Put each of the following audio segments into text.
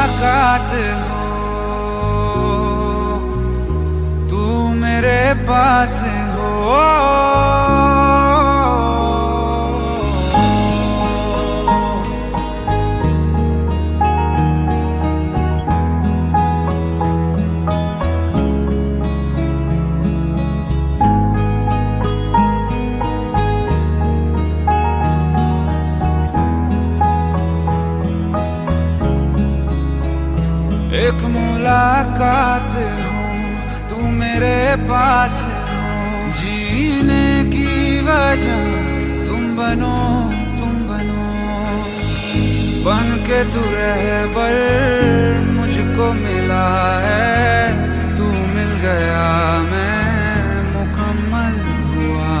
मुलाकात हो, तू मेरे पास हो। एक मुलाकात हो, तू मेरे पास हो, जीने की वजह तुम बनो, तुम बनो। बन के तू रहबर मुझको मिला है, तू मिल गया मैं मुकम्मल हुआ।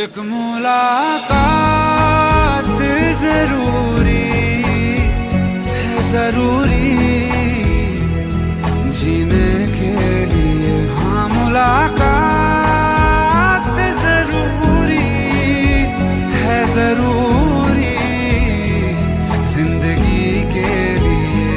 एक मुलाकात जरूरी, जरूरी जीने के लिए। हाँ, मुलाकात जरूरी है, जरूरी जिंदगी के लिए।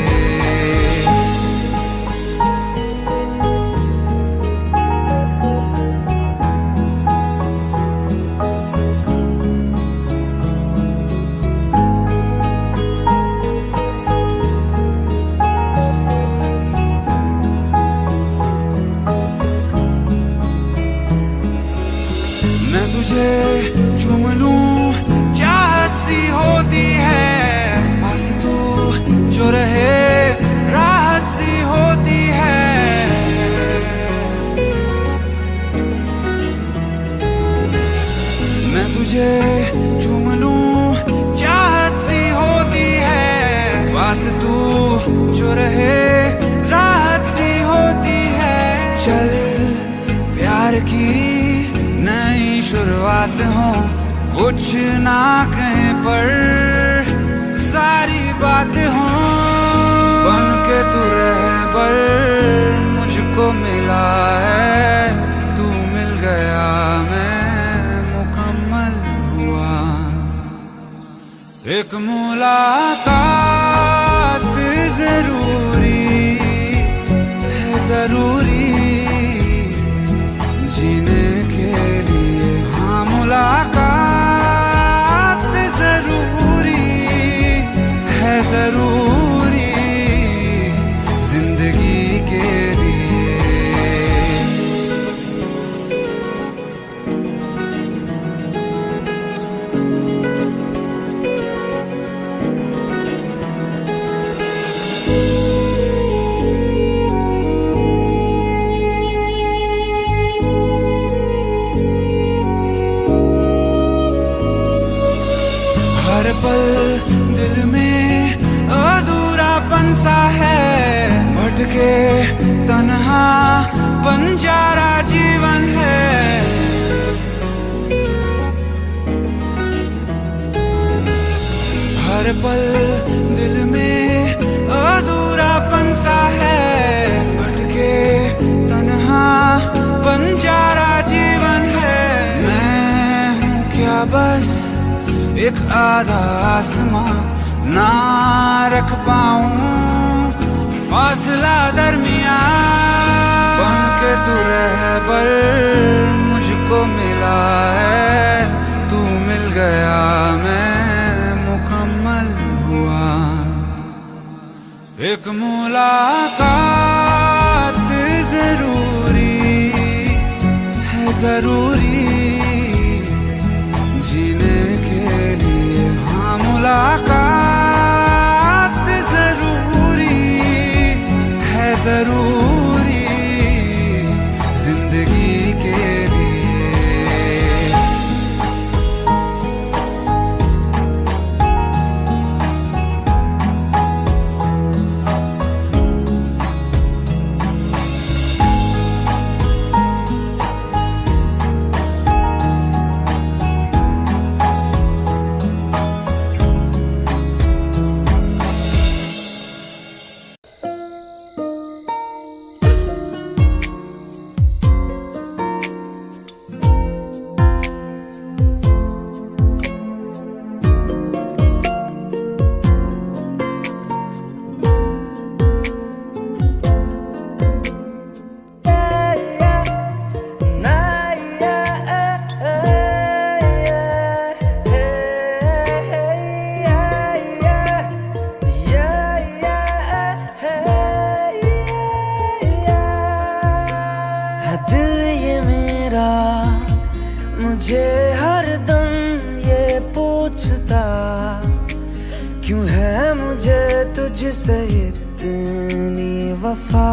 मैं तुझे चूम लूं, चाहत सी होती है, बस तू जो रहे राहत सी होती है। मैं तुझे चूम लूं, चाहत सी होती है, बस तू जो रहे राहत सी होती है। चल प्यार की नई शुरुआत हो, कुछ ना कहे पर सारी बात हो। बन के तू रहबर मुझको मिला है, तू मिल गया मैं मुकम्मल हुआ। एक मुलाकात जरूरी है, जरूरी जीने के लिए। हाँ, मुलाकात जरूरी है, जरूरी जिंदगी के लिए। हर पल दिल में अधूरापन सा है, भटके तन्हा बंजारा जीवन है। हर पल दिल में अधूरापन सा है, भटके तन्हा बंजारा जीवन है। मैं हूँ क्या बस एक आधा आसमां, ना रख पाऊं फासला दरमियां। बन के तू रहबर मुझको मिला है, तू मिल गया मैं मुकम्मल हुआ। एक मुलाकात जरूरी है, जरूरी जीने के लिए। हाँ, मुलाकात जरूरी है, जरूरी जिंदगी के लिए। मुझे हर दम ये पूछता, क्यों है मुझे तुझसे इतनी वफा,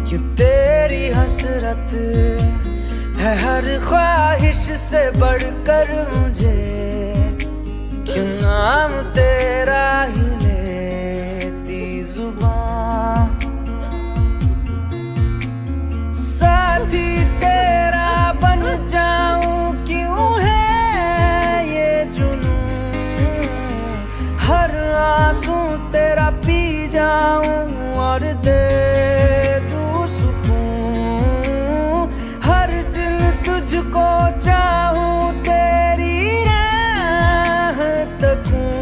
क्यों तेरी हसरत है हर ख्वाहिश से बढ़कर मुझे, क्यों नाम तेरा ही लेती जुबां, साथी तेरा बन जाऊं क्यों है ये जुनून, हर आंसू तेरा पी जाऊं और दे दूं सुकून, हर दिन तुझको चाहूं तेरी राह तकूं,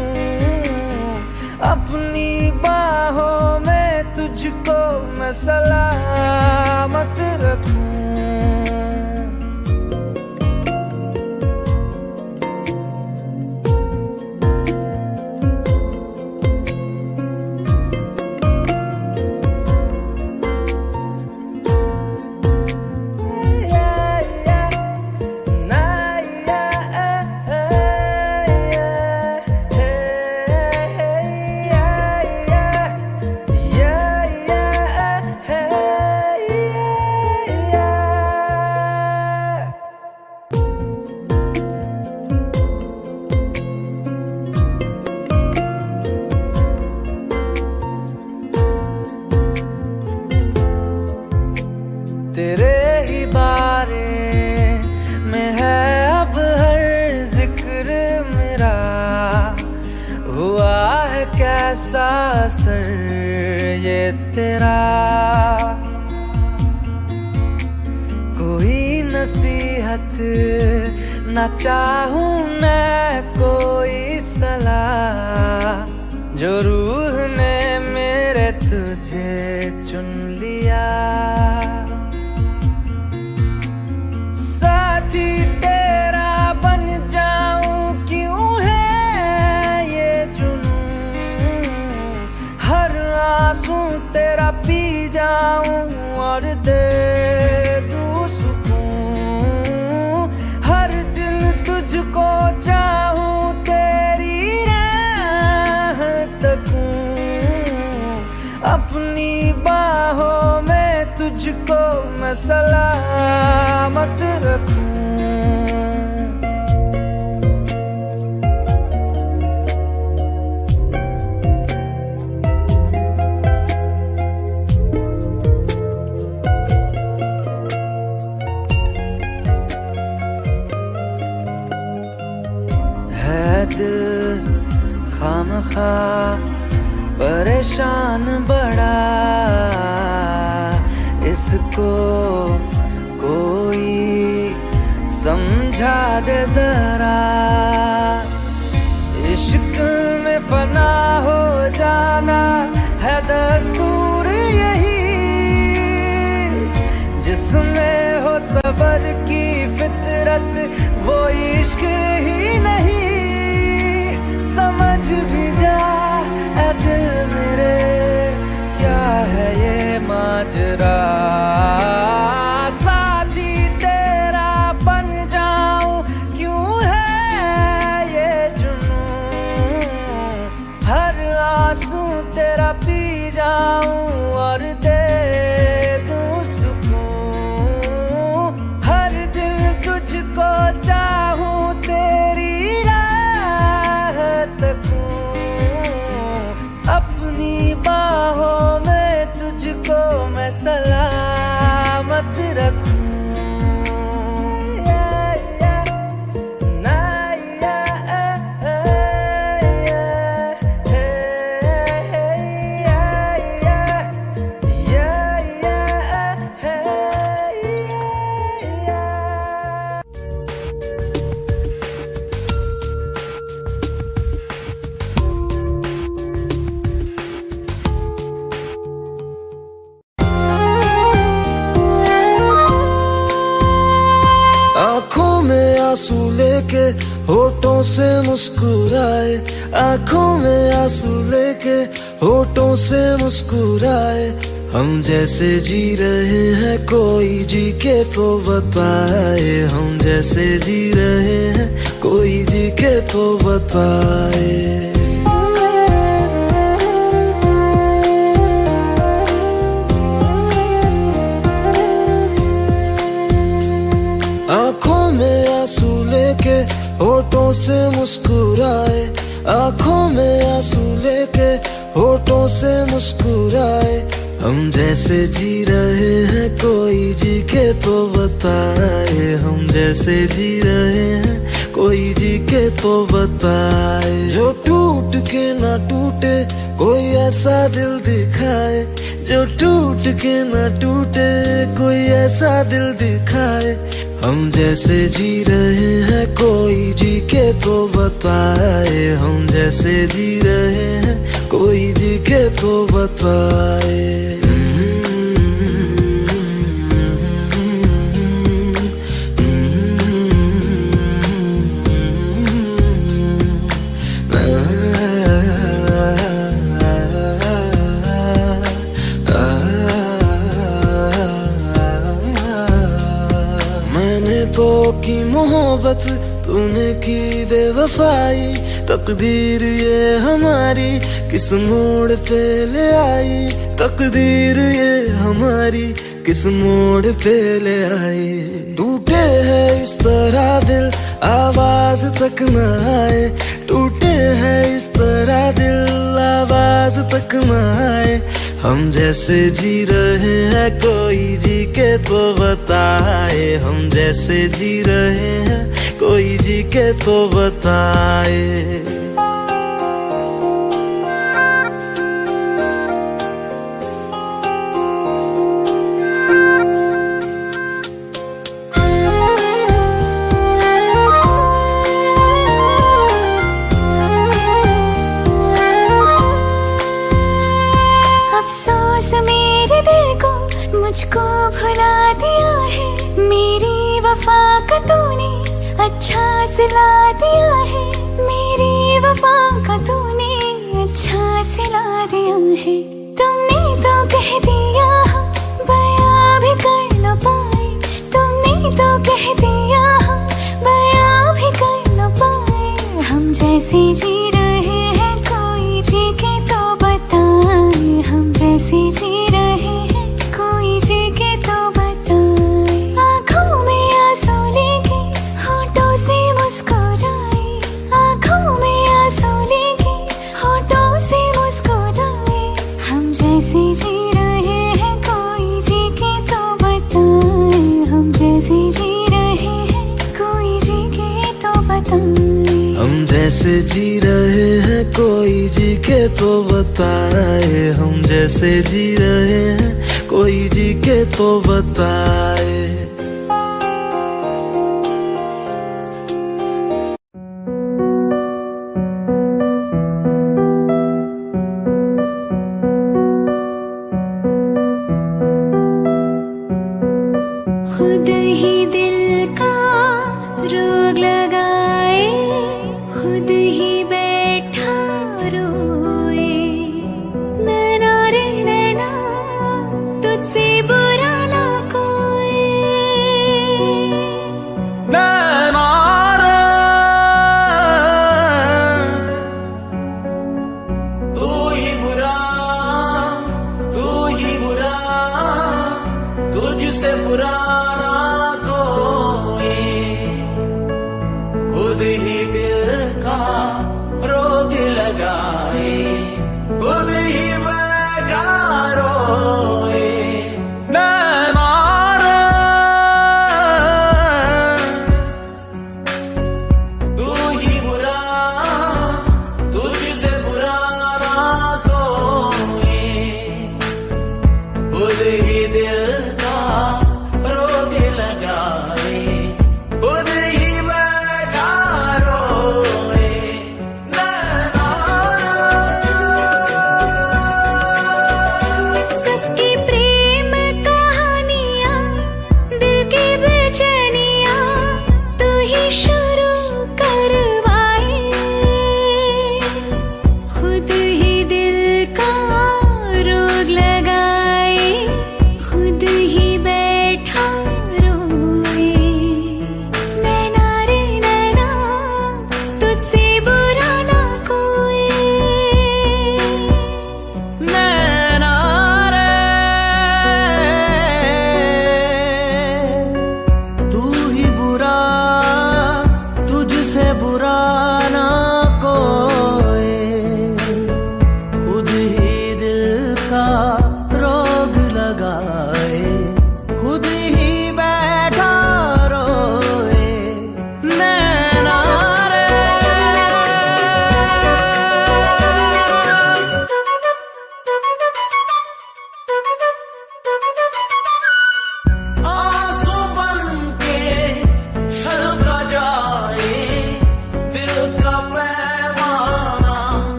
अपनी बाहों में तुझको मैं सलामत रखूं। तेरे ही बारे में है अब हर जिक्र मेरा, हुआ है कैसा असर ये तेरा, कोई नसीहत न चाहूं मैं कोई सलाह, जो रूह ने मेरे तुझे चुन लिया, साथी तेरा बन जाऊं क्यों है ये जुनून, हर आंसू तेरा पी जाऊं और दे दूं सुकून, हर दिन तुझको चाहूं तेरी राह तकूं, अपनी बाहों में तुझको मैं सलामत रखूं। है दिल खामखा परेशान बड़ा, इसको कोई समझा दे जरा, इश्क में फना हो जाना है दस्तूर यही, जिसमें हो सबर की फितरत वो इश्क ही नहीं, समझ भी जा ऐ दिल मेरे क्या है ये माजरा, साथी तेरा बन जाऊं क्यों है ये जुनून, हर आंसू तेरा पी जाऊं और दे दूं सुकून, हर दिन तुझको चाहूं तेरी राह तकूं, अपनी बाहों में तुझको मैं सलामत रखूं। आँखों में आंसू लेके होठों से मुस्कुराए, आँखों में आंसू लेके होठों से मुस्कुराए, हम जैसे जी रहे हैं कोई जी के तो बताए, हम जैसे जी रहे हैं कोई जी के तो बताए। आंखों में आंसू लेके होठों से मुस्कुराए, आंखों में आंसू लेके होठों से मुस्कुराए। हम जैसे जी रहे हैं कोई जी के तो बताए, हम जैसे जी रहे हैं कोई जी के तो बताए। जो टूट के ना टूटे कोई ऐसा दिल दिखाए, जो टूट के ना टूटे कोई ऐसा दिल दिखाए। हम जैसे जी रहे हैं कोई जी के तो बताए, हम जैसे जी रहे हैं कोई जी के तो बताए। तो की मोहब्बत तूने की बेवफाई, तकदीर ये हमारी किस मोड़ पे ले आई, तकदीर ये हमारी किस मोड़ पे ले आई। टूटे है इस तरह दिल आवाज तक न आए, टूटे है इस तरह दिल आवाज तक न आए। हम जैसे जी रहे हैं कोई जी के तो बताए, हम जैसे जी रहे हैं कोई जी के तो बताए। अफसोस मेरे दिल को मुझको भुला दिया है, मेरी वफा का तूने अच्छा सिला दिया है, मेरी वफा का तूने अच्छा सिला दिया है। तुमने तो कह दिया बयां भी कर न पाए, तुमने तो कह दिया बयां भी कर न पाए। हम जैसे जी रहे हैं कोई जी के तो बताए, हम जैसे जी रहे हैं कोई जी के तो बताए। आंखों में आंसू लेके होठों से मुस्कुराए, आंखों में आंसू लेके होठों से मुस्कुराए। हम जैसे जी रहे हैं कोई जी के तो बताए, हम जैसे जी रहे हैं कोई जी के तो बताए। हम जैसे जी रहे हैं कोई जी के तो बताए, हम जैसे जी रहे हैं कोई जी के तो बताए। खुद ही दिल का रोग लगाए, खुद ही बैठा रोए। नैना रे नैना तुझसे बुरा ना कोई। नैना रे तू ही बुरा, तू ही बुरा, तुझसे बुरा कोई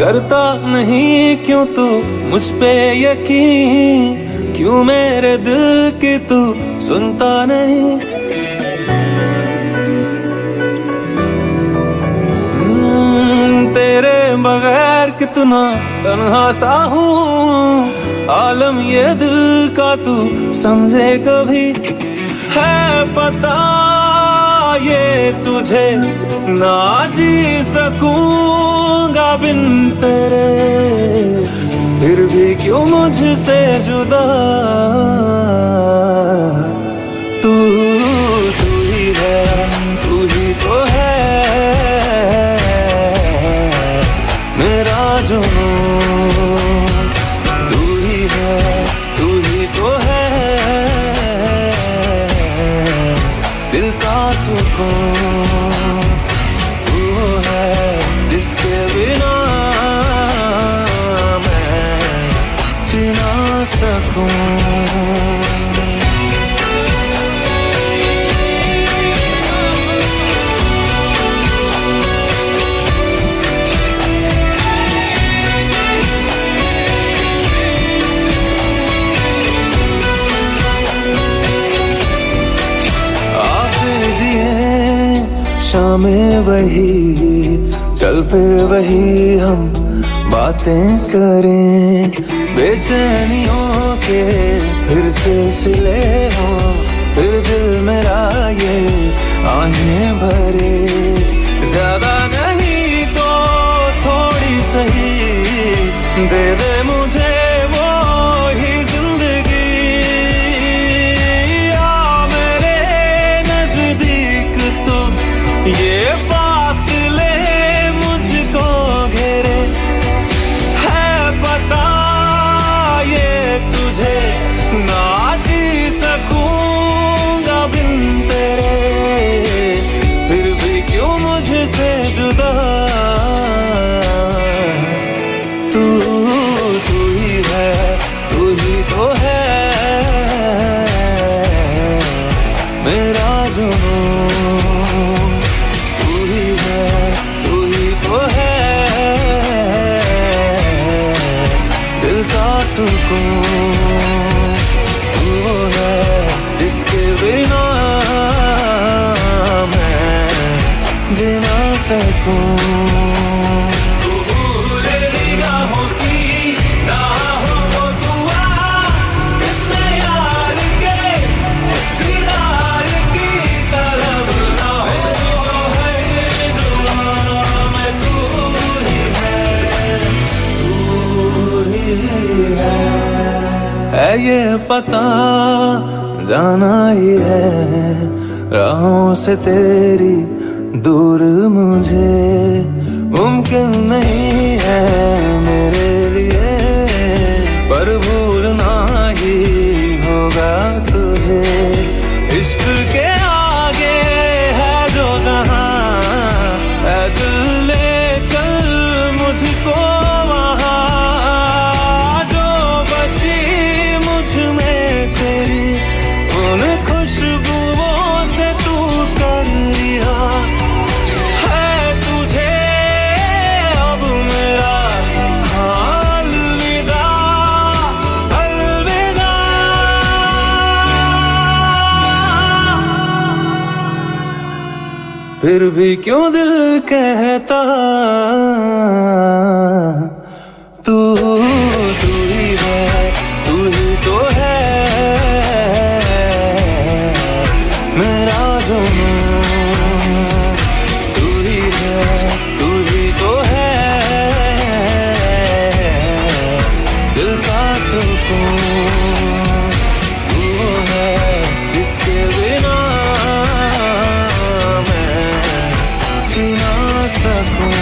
करता नहीं क्यों तू मुझ पे यकीन, क्यों मेरे दिल की तू सुनता नहीं। तेरे बगैर कितना तन्हा सा हूँ, आलम ये दिल का तू समझे कभी। है पता ये तुझे ना जी सकूंगा बिन तेरे, फिर भी क्यों मुझसे जुदा। तू ही है, तू ही तो है मेरा जुनून। तू ही है, तू ही तो है दिल का सुकून। तू है जिसके बिना मैं जी ना सकूं। शामें वही, चल फिर वही हम बातें करें। बेचैनियों के फिर सिलसिले हो, फिर दिल मेरा ये आहें भरे। ज्यादा नहीं तो थोड़ी सही दे दे मुझे वो ही जिंदगी। आ मेरे नजदीक तू, ये फासले मुझको घेरे। है पता ये तुझे ना जी सकूंगा बिन तेरे, फिर भी क्यों मुझसे जुदा। तू ही है, तू ही तो है मेरा जुनून। सुकून वो है जिसके बिना मैं जी ना सकूं। भूले निगाहों की ना हो वो दुआ, किसने यार के दीदार की तलब ना हो है दुआ। मैं तू ही है, तू ही है ये पता जाना ही है। राहों से तेरी दूर मुझे मुमकिन नहीं है मेरे लिए, पर भूलना ही होगा तुझे। इश्क के आगे है जो जहां, है दिल ले चल मुझको वहां। तेरी उन खुशबुओं से तू कर लिया है तुझे अब मेरा अलविदा, अलविदा। फिर भी क्यों दिल कहता तू ही है, तू ही तो है मेरा जुनून। तू ही है, तू ही तो है दिल का सुकून। तू है जिसके बिना मैं जी ना सकूं।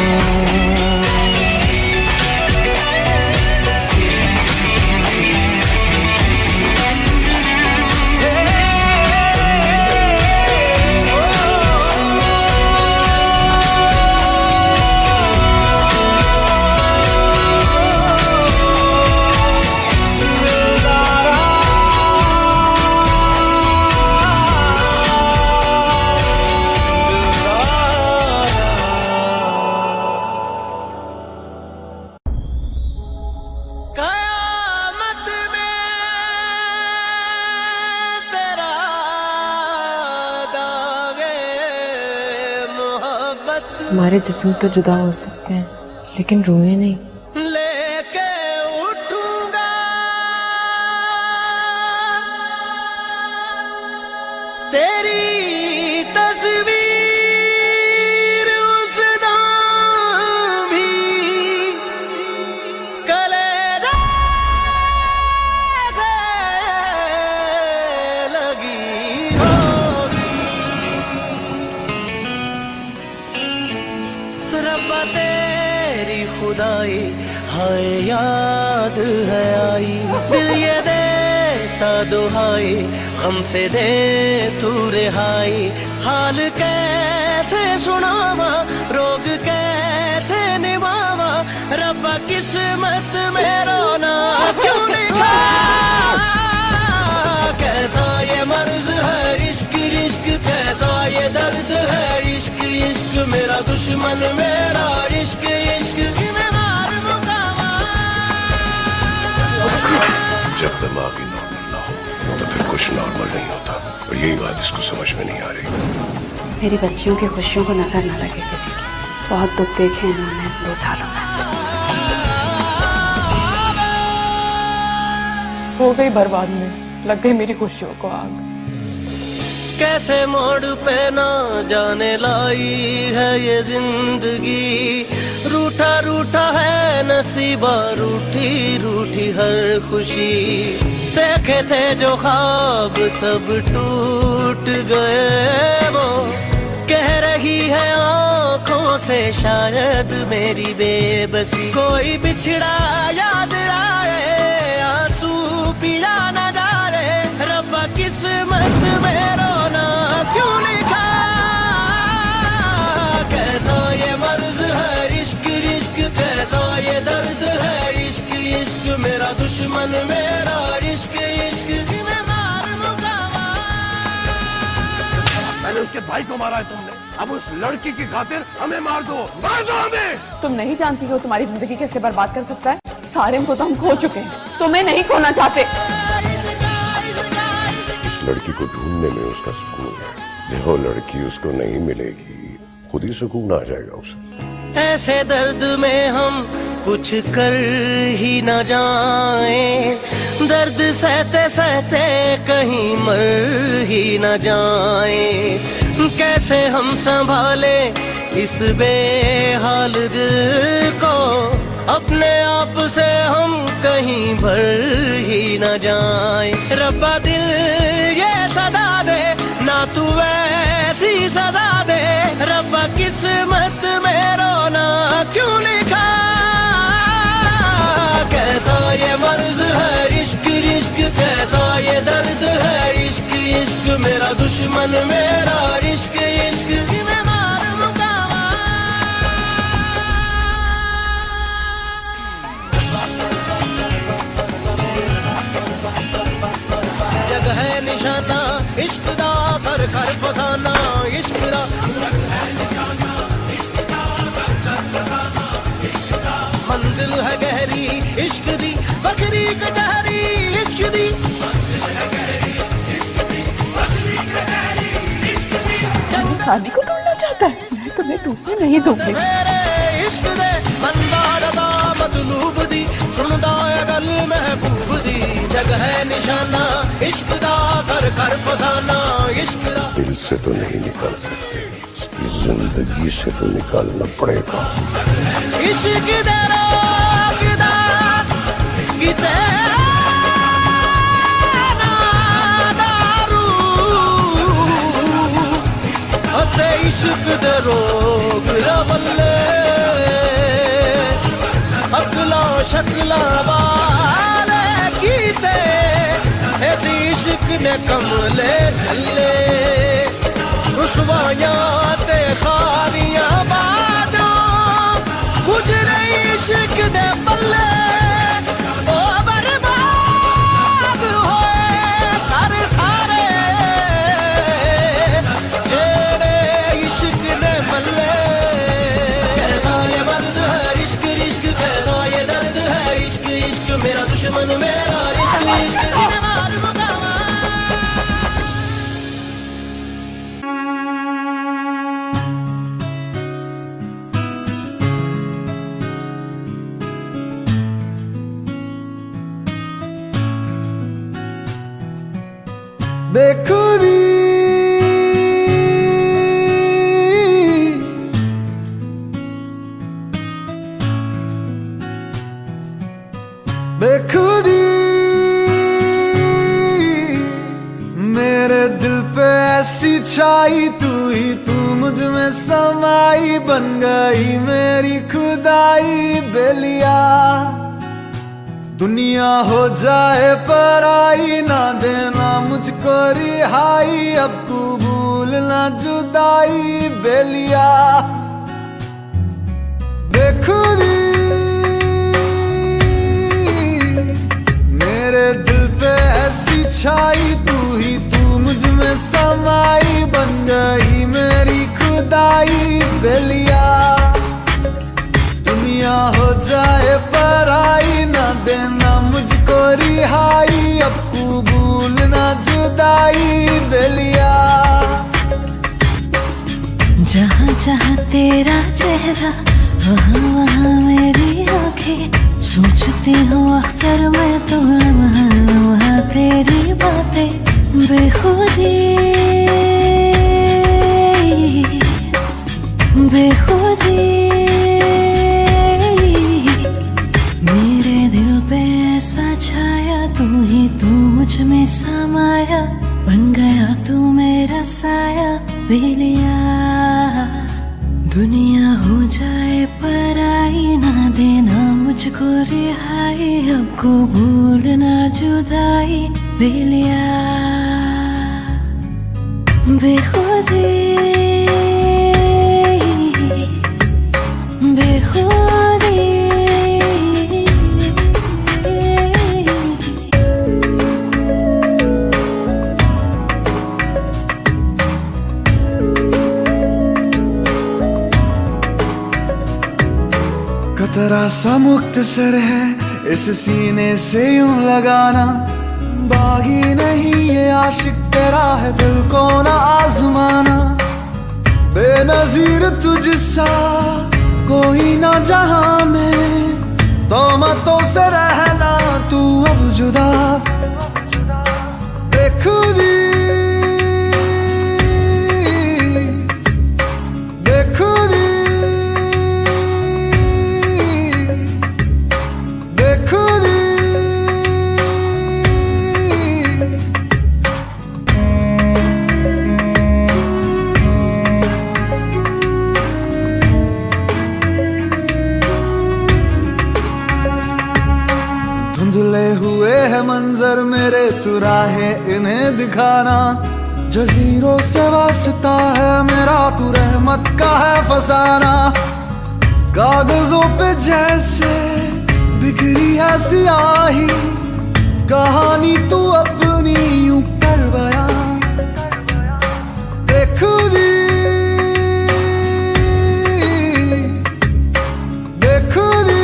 हमारे जिस्म तो जुदा हो सकते हैं लेकिन रूहें नहीं। लेके उठूंगा तेरी तस्वीर उस दाम भी कलेजा से लगी होगी। रब्बा तेरी खुदाई हाय याद है आई, दिल ये देता दुहाई हमसे दे तू रिहाई। हाल कैसे सुनावा रोग कैसे निभावा, रब्बा किस्मत में रोना क्यों लिखा। कैसा ये मर्ज है इश्क इश्क, कैसा ये दर्द है इश्क इश्क। मेरा दुश्मन मेरा इश्क इश्क मैं मार मुकावा। जब दिमागी नॉर्मल ना हो तो फिर कुछ नॉर्मल नहीं होता, और यही बात इसको समझ में नहीं आ रही। मेरी बच्चियों की खुशियों को नजर न लगे किसी की। बहुत दुख देखे हैं इन्होंने 2 सालों में। हो गई बर्बाद में, लग गई मेरी खुशियों को आग। कैसे मोड़ पे ना जाने लाई है ये जिंदगी, रूठा रूठा है नसीबा रूठी रूठी हर खुशी। देखे थे जो ख्वाब सब टूट गए, वो कह रही है आंखों से शायद मेरी बेबसी। कोई बिछड़ा याद आए आंसू पिया न जा रहे, रब्बा किस्मत में रोना क्यों लिखा। कैसा ये मर्ज है इश्क इश्क, कैसा ये दर्द है इश्क इश्क। मेरा दुश्मन मेरा इश्क इश्क मैं मार मुकावा। मैंने उसके भाई को मारा है तुमने, अब उस लड़की की खातिर हमें मार दो हमें। तुम नहीं जानती हो तुम्हारी जिंदगी कैसे बर्बाद कर सकता है। सारे को तो हम खो चुके हैं, तुम्हें नहीं खोना चाहते। इस लड़की को ढूंढने में उसका सुकून है, जो लड़की उसको नहीं मिलेगी खुद ही सुकून आ जाएगा उसे। ऐसे दर्द में हम कुछ कर ही न जाए, दर्द सहते सहते कहीं मर ही न जाए। कैसे हम संभाले इस बेहाल दिल को, अपने आप से हम कहीं भर ही न जाए। रब्बा दिल ये सदा दे ना तू वैसी सदा दे, रब्बा किस्मत में रोना क्यों लिखा। कैसा ये मर्ज है इश्क इश्क, कैसा ये दर्द है इश्क इश्क। मेरा दुश्मन मेरा इश्क इश्क मैं मार मुकावा। जग है निशाना इश्क दा कर कर फसाना, इश्क दा मंजिल है गहरी इश्क दी बकरी कटहरी इश्क दी। शादी को तोड़ना चाहता है, मैं तुम्हें टूटने नहीं दूंगी। मेरे इश्क दे मंदार दा मतलूब दी, सुनदा है गल महबूब दी। जग है निशाना इश्क दा कर कर फसाना, इश्क दा दिल से तो नहीं निकाल सकते, इसकी जिंदगी से तो निकालना पड़ेगा। इश्क दे रोग दा किते ना दारू, अते इश्क दे रोग रवले अकला शक्ला वाले कीते। ऐसी इश्क ने कमले चले, रुसवायां ते खारियां बादो गुजरे इश्क दे पल्ले। ओ बर्बाद होए कर सारे जेड़े इश्क ने मल्ले। कैसा ये मर्ज है इश्क इश्क, कैसा ये दर्द है इश्क इश्क। मेरा दुश्मन मेरा इश्क इश्क मैं मार मुकावा। बेखुदी बेखुदी मेरे दिल पे ऐसी छाई तू ही तू मुझ में समाई बन गई मेरी खुदाई बेलिया दुनिया हो जाए पराई ना देना मुझको रिहाई अब तू भूलना जुदाई बेलिया बेखुदी मेरे दिल पे ऐसी छाई तू ही तू मुझ में समाई बन गई मेरी खुदाई बेलिया दुनिया हो जाए पराई ना देना मुझको रिहाई अब तू भूलना जुदाई बेलिया जहाँ जहाँ तेरा चेहरा वहाँ वहाँ मेरी आंखें सोचती हूँ अक्सर मैं तो वहाँ तेरी बातें बेखुदी बेखुदी मेरे दिल पे ऐसा छाया तू ही तू मुझ में समाया बन गया तू मेरा साया बेलिया दुनिया हो जाए पराई ना देना मुझको रिहाई अब को भूलना जुदाई बेलिया बेखुदी बेखुदी कतरा सा मुख्तसर है इस सीने से यूं लगाना बागी नहीं ये आशिक तेरा है दिल को ना आजमाना बेनजीर तुझसा कोई ना जहां में तोहमतों से रहना तू अब जुदा बेखुदी बेखुदी बेखुदी धुंधले हुए है मंजर मेरे तू राहें इन्हें दिखाना जजीरों से वास्ता है मेरा तू रहमत का है फसाना कागजों पे जैसे बिखरी है सियाही कहानी तू अपनी यूं कर बयां बेखुदी बेखुदी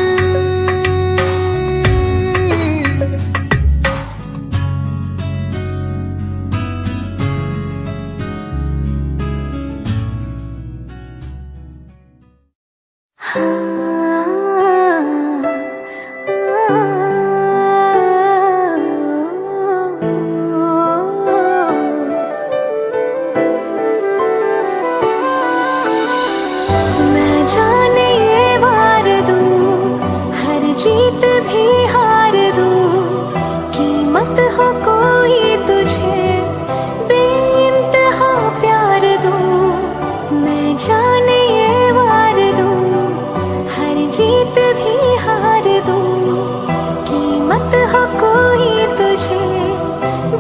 मैं जाने ये वार दूं हर जीत भी हार दूं कीमत हो कोई तुझे बेइंतहा प्यार दूं मैं जाने ये वार दूं हर जीत भी हार दूं कीमत हो कोई तुझे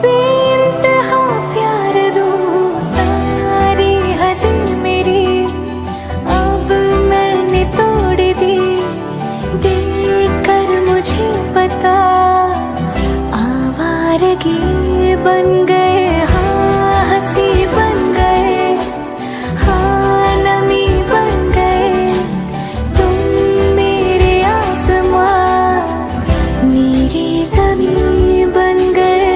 बेइंतहा प्यार दूं सारी हद मेरी अब मैंने तोड़ दी देखकर मुझे पता आवारगी बन गए हाँ हंसी बन गए हाँ नमी बन गए तुम मेरे आसमां मेरी ज़मीं बन गए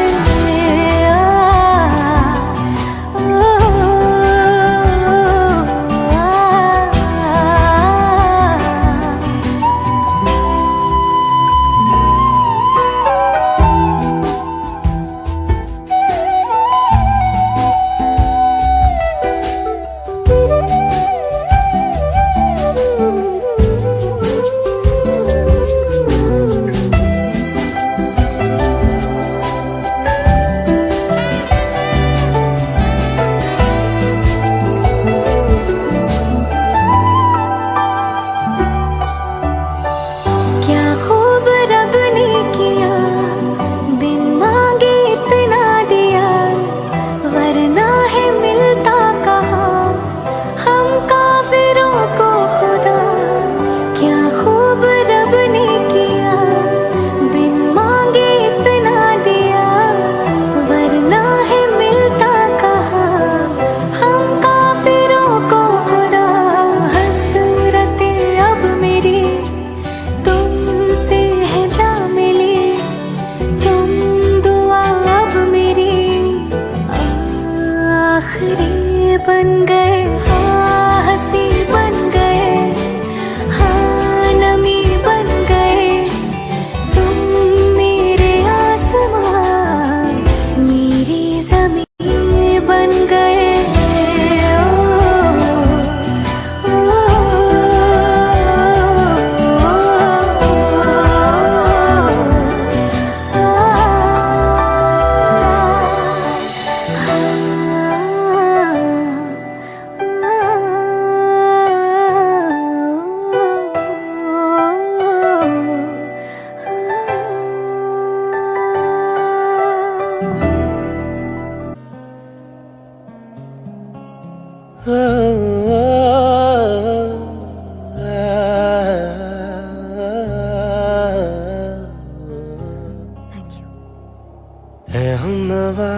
हमनवा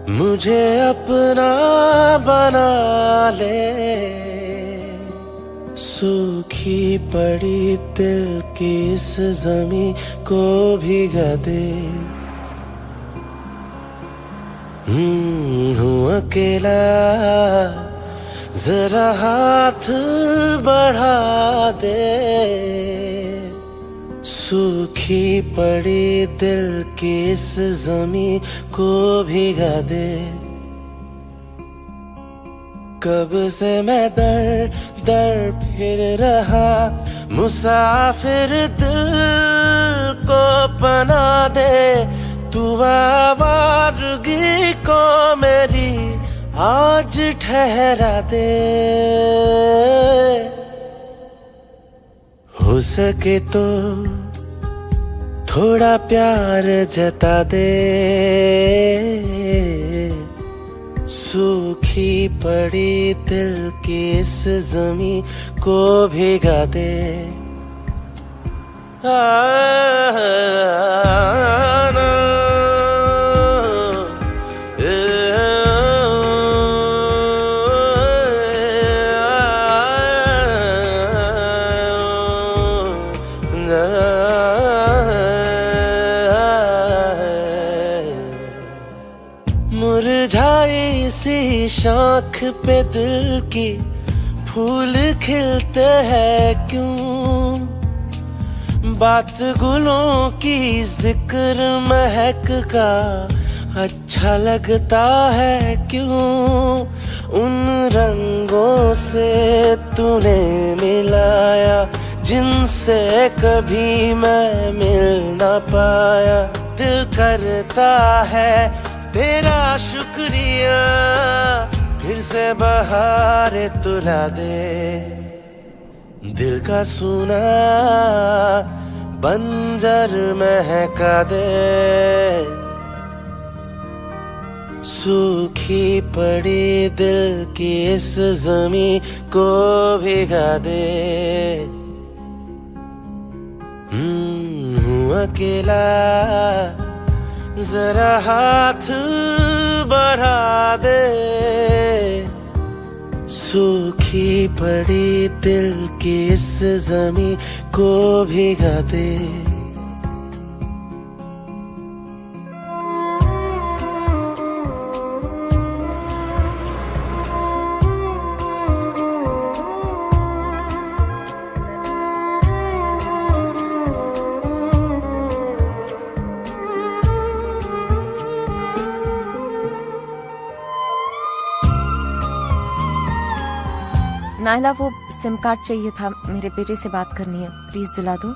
मुझे अपना बना ले, सूखी पड़ी दिल की इस जमी को भिगा दे। हूँ अकेला जरा हाथ बढ़ा दे, सूखी पड़ी दिल की इस जमी को भिगा दे। कब से मैं दर दर फिर रहा, मुसाफिर दिल को पना दे। तू आवारगी को मेरी आज ठहरा दे। हो सके तो थोड़ा प्यार जता दे, सूखी पड़ी दिल की इस जमी को भिगा दे। मुरझाई सी शाख पे दिल की फूल खिलते हैं क्यों, बात गुलों की जिक्र महक का अच्छा लगता है क्यों। उन रंगों से तूने मिलाया जिनसे कभी मैं मिल ना पाया। दिल करता है तेरा शुक्रिया, फिर से बहार तुला दे। दिल का सूना बंजर महका दे, सूखी पड़ी दिल की इस जमी को भिगा दे। हूँ अकेला जरा हाथ बढ़ा दे, सूखी पड़ी दिल की इस जमी को भिगा दे। नायला, वो सिम कार्ड चाहिए था, मेरे बेटे से बात करनी है, प्लीज दिला दो।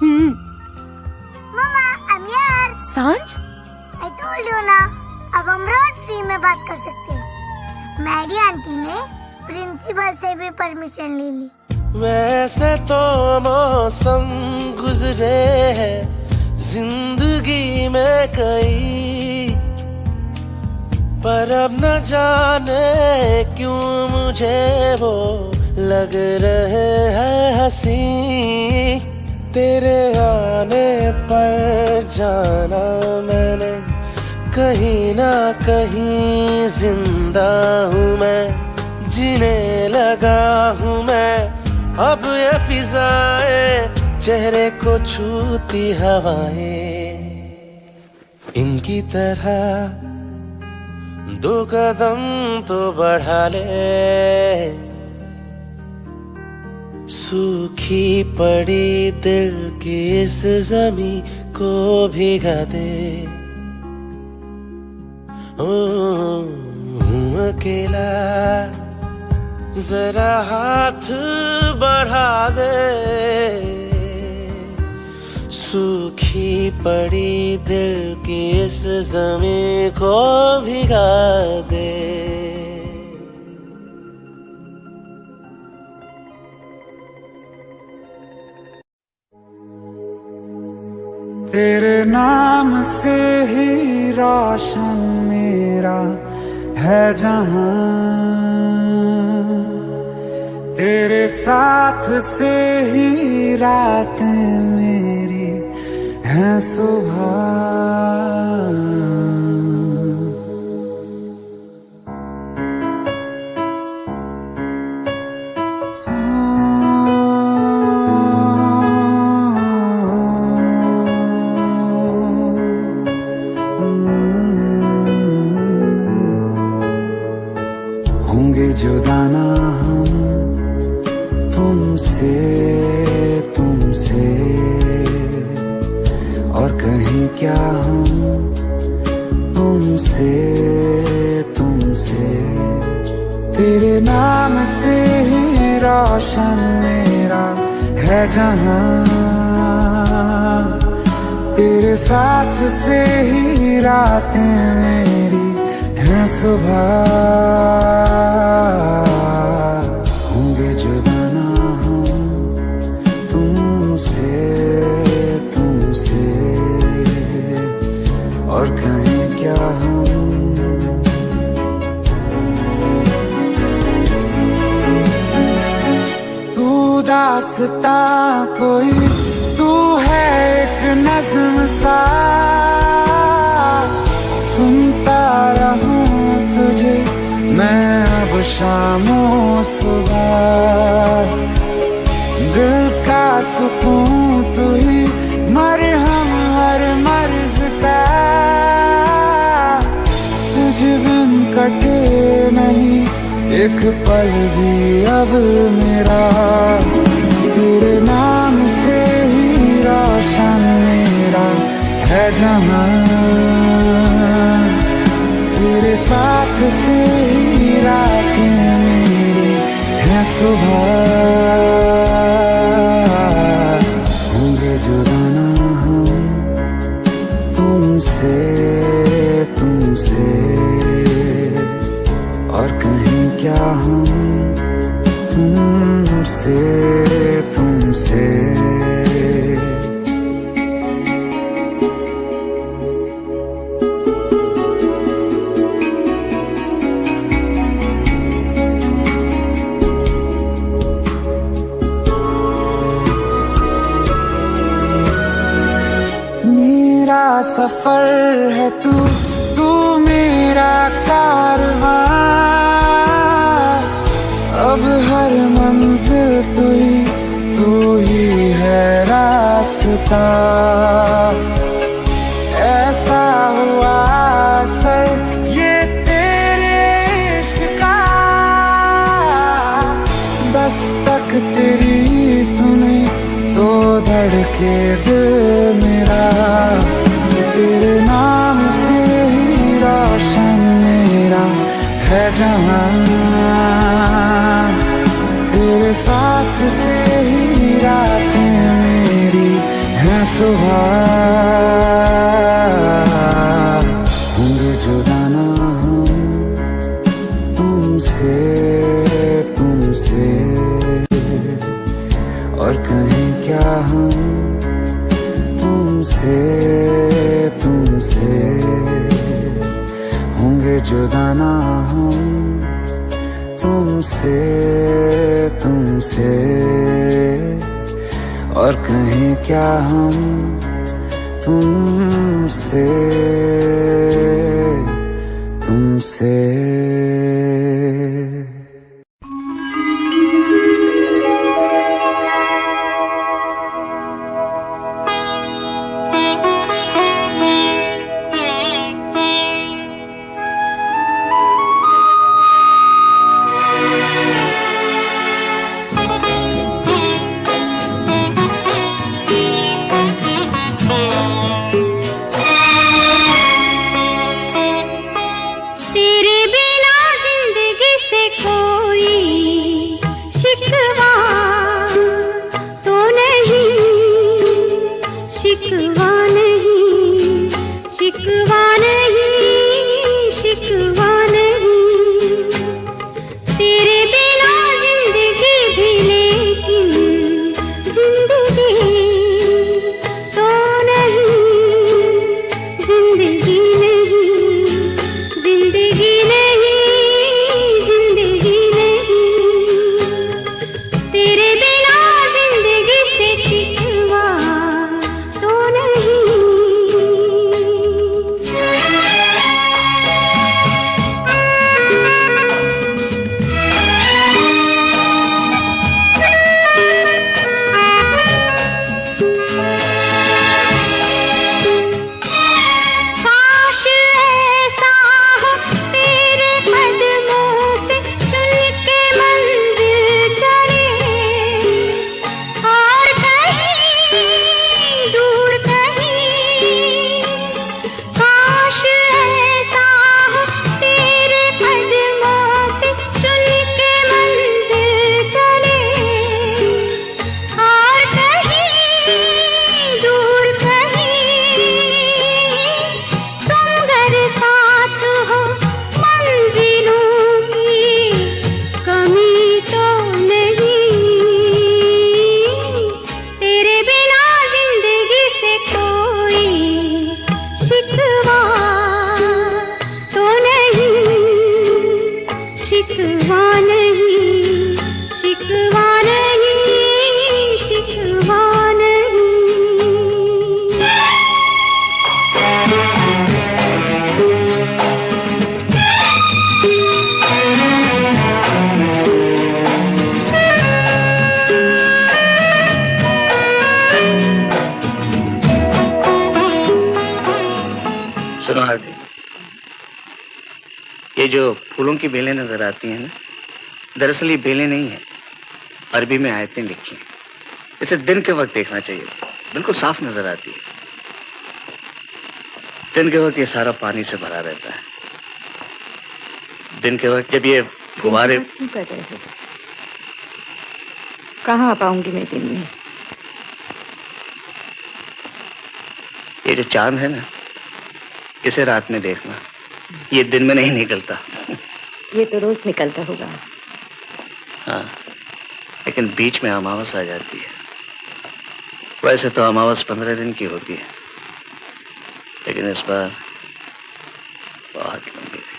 मम्मा, I'm here. सांझ, I told you ना, अब हम रोड फ्री में बात कर सकते हैं। मैरी आंटी ने प्रिंसिपल से भी परमिशन ले ली। वैसे तो मौसम गुजरे हैं जिंदगी में कई, पर अब न जाने क्यों मुझे वो लग रहे हैं हंसी। तेरे आने पर जाना मैंने कहीं ना कहीं जिंदा हूँ मैं, जीने लगा हूँ मैं। अब ये फिजाएं चेहरे को छूती हवाएं, इनकी तरह दो कदम तो बढ़ा ले, सूखी पड़ी दिल की इस जमी को भिगा दे। हूँ अकेला जरा हाथ बढ़ा दे, सूखी पड़ी दिल की इस जमी को भिगा दे। तेरे नाम से ही रोशन मेरा है जहां, तेरे साथ से ही रातें मेरी हैं सुबह। क्या हम तुमसे तुमसे। तेरे नाम से ही रोशन मेरा है जहां, तेरे साथ से ही रातें मेरी हैं सुबह। होंगे जुदा ना हम तुमसे तुमसे, और कहें क्या हम। तू दास्ता कोई, तू है एक नज़्म सा, सुनता रहूं तुझे मैं अब शामों सुबह। दिल का सुकून तू ही, मरहम हर मर्ज का, तुझ बिन कटे नहीं एक पल भी अब मेरा। तेरे नाम से ही रोशन मेरा है जहां, तेरे साथ से ही रातें मेरी हैं सुबह। होंगे जुदा ना हम तुमसे तुमसे, और कहें क्या हम तुमसे तुमसे। मेरा सफर है तू, तू मेरा कारवां, अब हर मंजिल तू ही है रास्ता। ऐसा हुआ असर ये तेरे इश्क का, दस्तक तेरी सुने तो धड़के दिल मेरा। तेरे नाम से ही रोशन मेरा है जहां, तेरे साथ से ही रातें मेरी हैं सुबह। होंगे जुदा ना हम तुमसे तुमसे, और कहें क्या हम तुमसे तुमसे। होंगे जुदा ना हम तुमसे तुमसे, और कहें क्या हम तुमसे तुमसे। कोई शिकवा तो नहीं, शिकवा नहीं, शिकवा नहीं, शिकवा नहीं। सुनो आरती, ये जो फूलों की बेलें नजर आती हैं ना, दरअसल ये बेलें नहीं है, अरबी में आयतें लिखी हैं। इसे दिन के वक्त देखना चाहिए, बिल्कुल साफ नजर आती है। दिन के वक्त ये सारा पानी से भरा रहता है। दिन के वक्त जब ये फुहारे कहाँ आ पाऊंगी मैं दिन में? ये जो चांद है ना, इसे रात में देखना, ये दिन में नहीं निकलता। ये तो रोज निकलता होगा। हाँ, लेकिन बीच में अमावस आ जाती है। वैसे तो अमावस 15 दिन की होती है, लेकिन इस बार बहुत लंबी थी।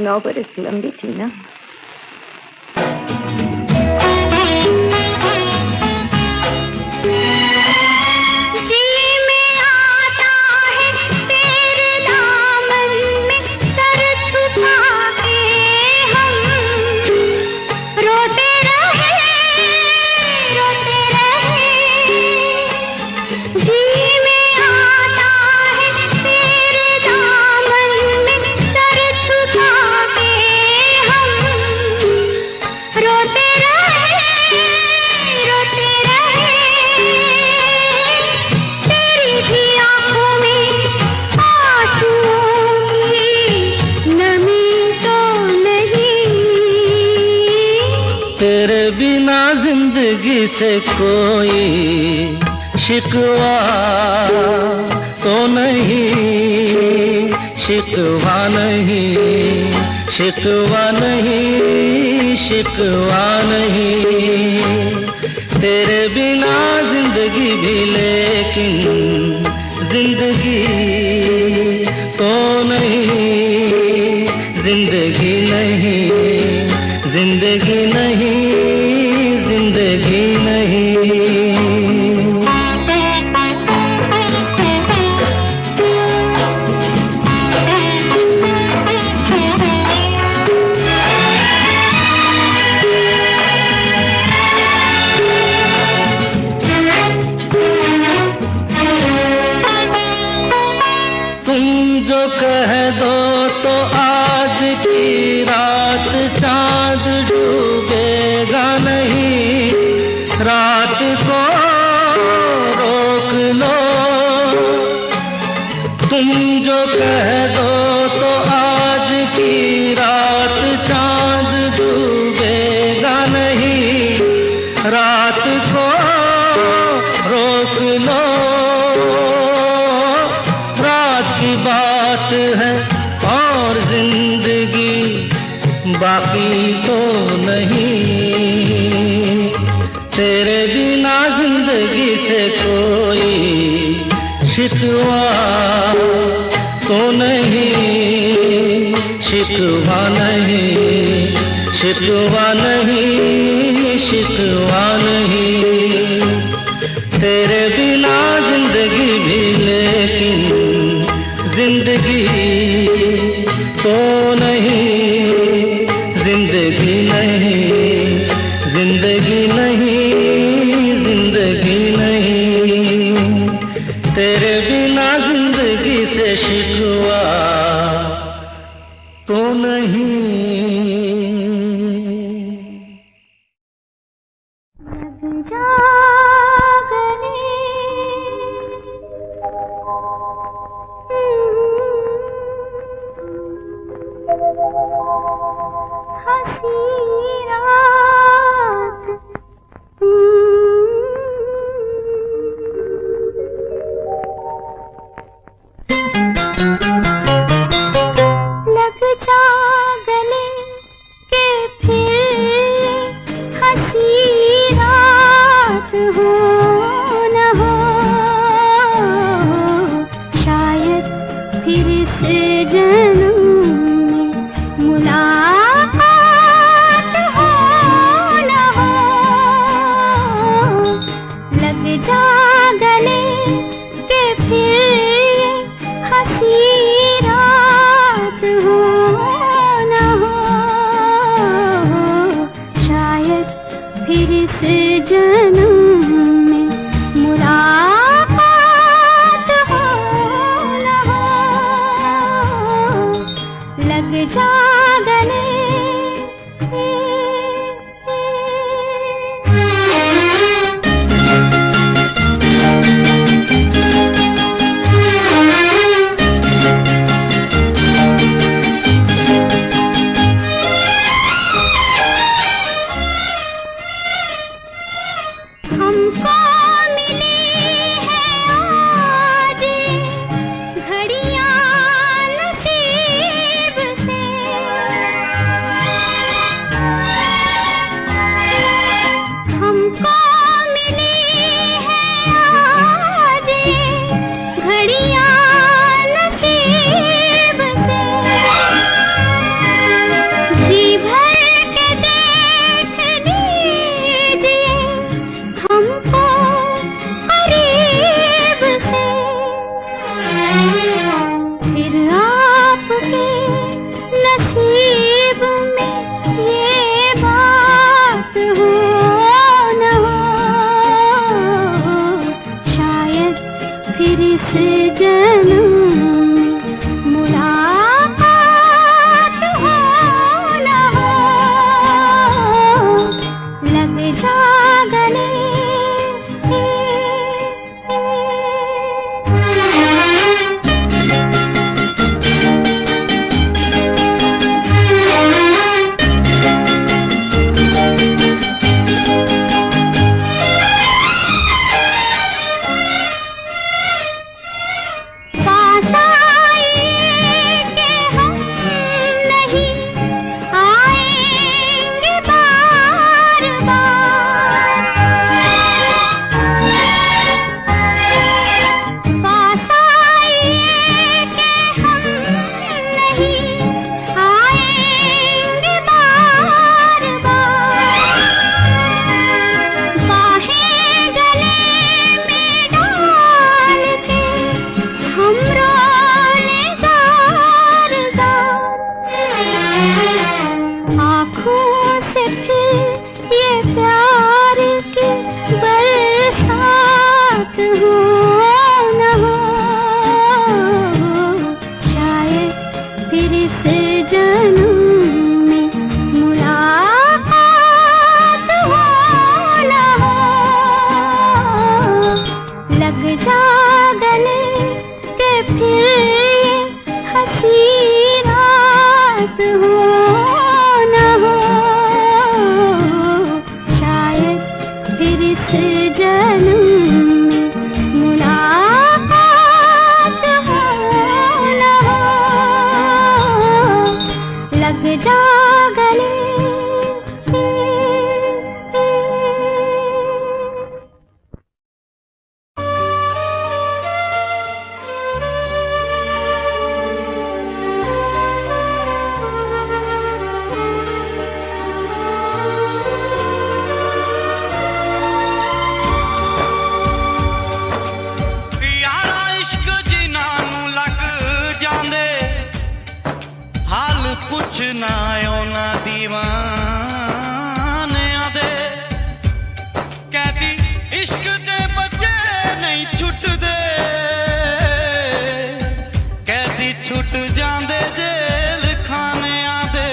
9 बरस लंबी थी ना। तेरे बिना जिंदगी से कोई शिकवा तो नहीं, शिकवा नहीं, शिकवा नहीं, शिकवा नहीं। तेरे बिना जिंदगी भी लेकिन जिंदगी तो नहीं, जिंदगी नहीं, जिंदगी नहीं, जिंदगी नहीं। तुम जो कह दो तो आज की रात चांद डूबेगा नहीं, रात को रोक लो। तुम जो कह दो तो आज की रात चांद डूबेगा नहीं, रात को रोक लो। रात की बात है और जिंदगी बाकी तो नहीं। तेरे बिना जिंदगी से कोई शिकवा तो नहीं, शिकवा नहीं, शिकवा नहीं, शिकवा नहीं। तेरे बिना जिंदगी भी लेकिन जिंदगी तो नहीं, जिंदगी नहीं, जिंदगी नहीं, जिंदगी नहीं। तेरे बिना जिंदगी से शिकवा तो नहीं। हंसी रात लग जा गले के फिर हंसी रात जन्म में मुलाकात हो न हो, लग जा गले। हमको मिली है आज घड़ियां नसीब से, हमको मिली है आज घड़ियां नसीब से। जी भर के देख लीजिए हमको करीब से, फिर आपके नसीब में ये बात हो न हो, शायद फिर इस जन्म में मुलाकात हो न हो, लग जा गले। पास आइए कि हम नहीं आएंगे बार बार, पास आइए कि हम नहीं आएंगे बार बार, बाहें गले में डाल के हम रोले जार जार, आँखों से फिर ये प्यार की बरसात हो न हो, शायद फिर इस जन्म में मुलाकात हो न हो, लग जा गले के फिर ये हंसी रात हो न हो, शायद फिर इस जन्म में मुलाकात हो न हो, लग जा गले। यारा इश्क जिन्हां नूं लग जांदे, हाल पुछना उन्हां दीवानियां दे, कहदी इश्क दे बच्चे नहीं छुटदे, कहदी छुट जांदे जेल खानियां दे।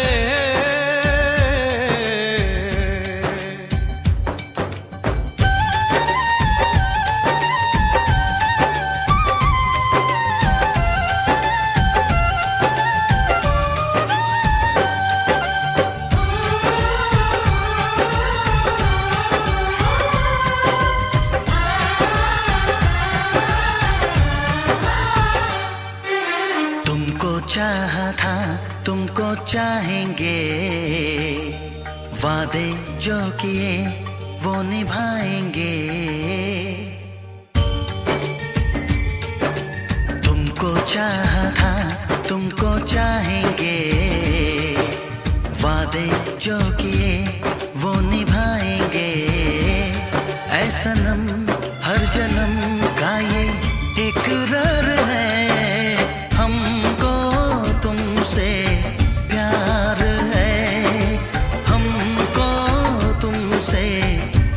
तुमको चाहा था तुमको चाहेंगे, वादे जो किए वो निभाएंगे। तुमको चाहा था तुमको चाहेंगे, वादे जो किए वो निभाएंगे। ऐ सनम हर जन्म का ये इकरार है, हमको तुमसे प्यार है, हमको तुमसे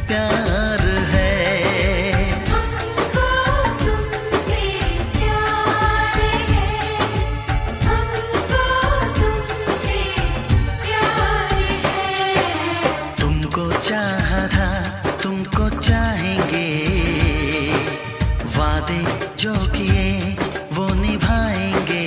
प्यार चाहेंगे, वादे जो किए वो निभाएंगे।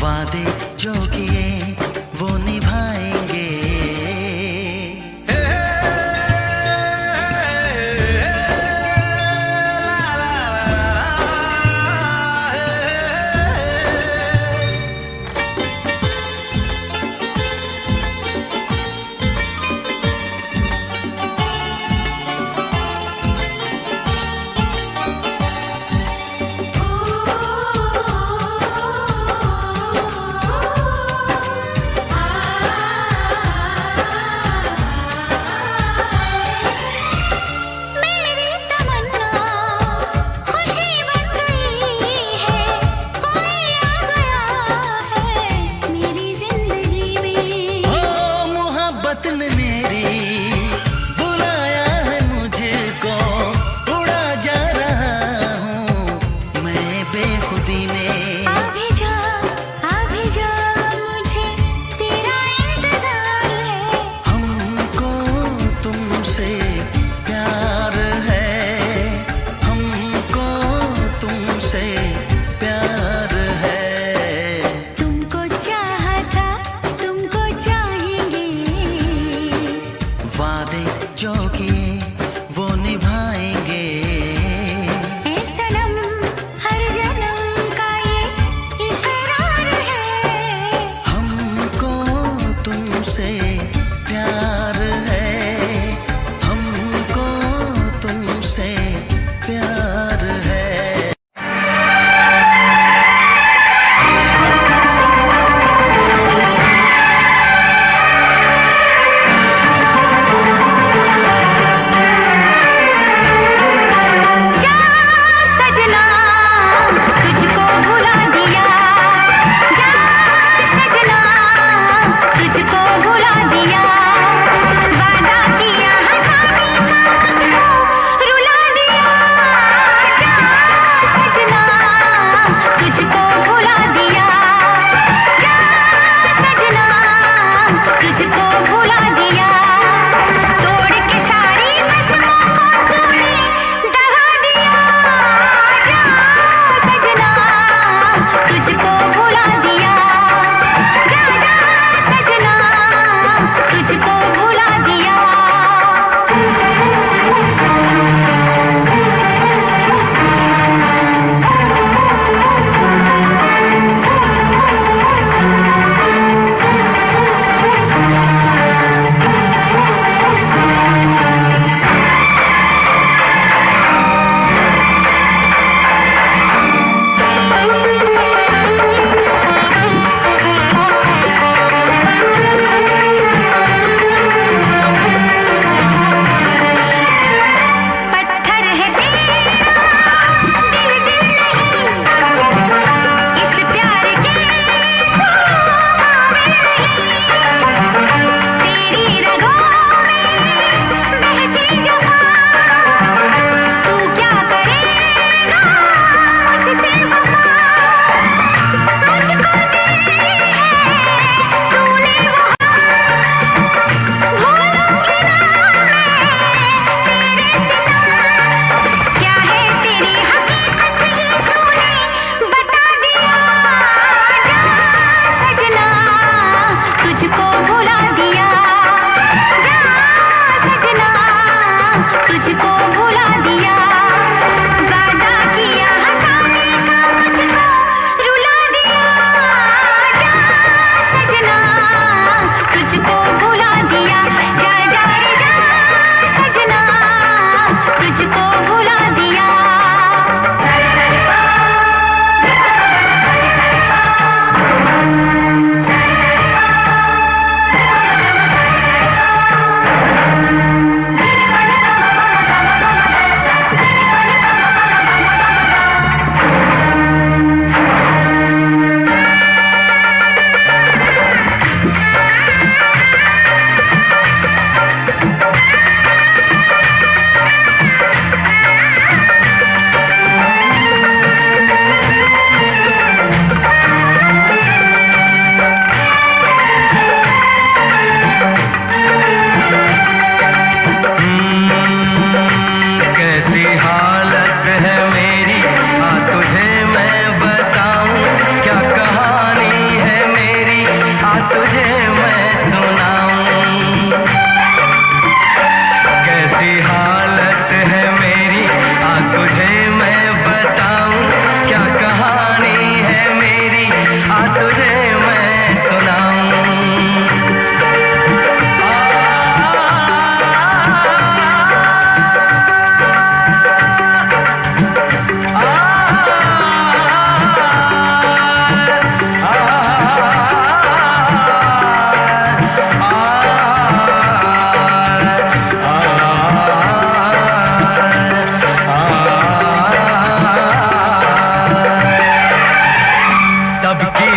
वादे जो किए वो निभाएंगे। वादे जो किए वो निभाएंगे। ऐ सनम हर जन्म का ये इकरार है, हमको तुमसे प्यार है, हमको तुमसे प्यार है।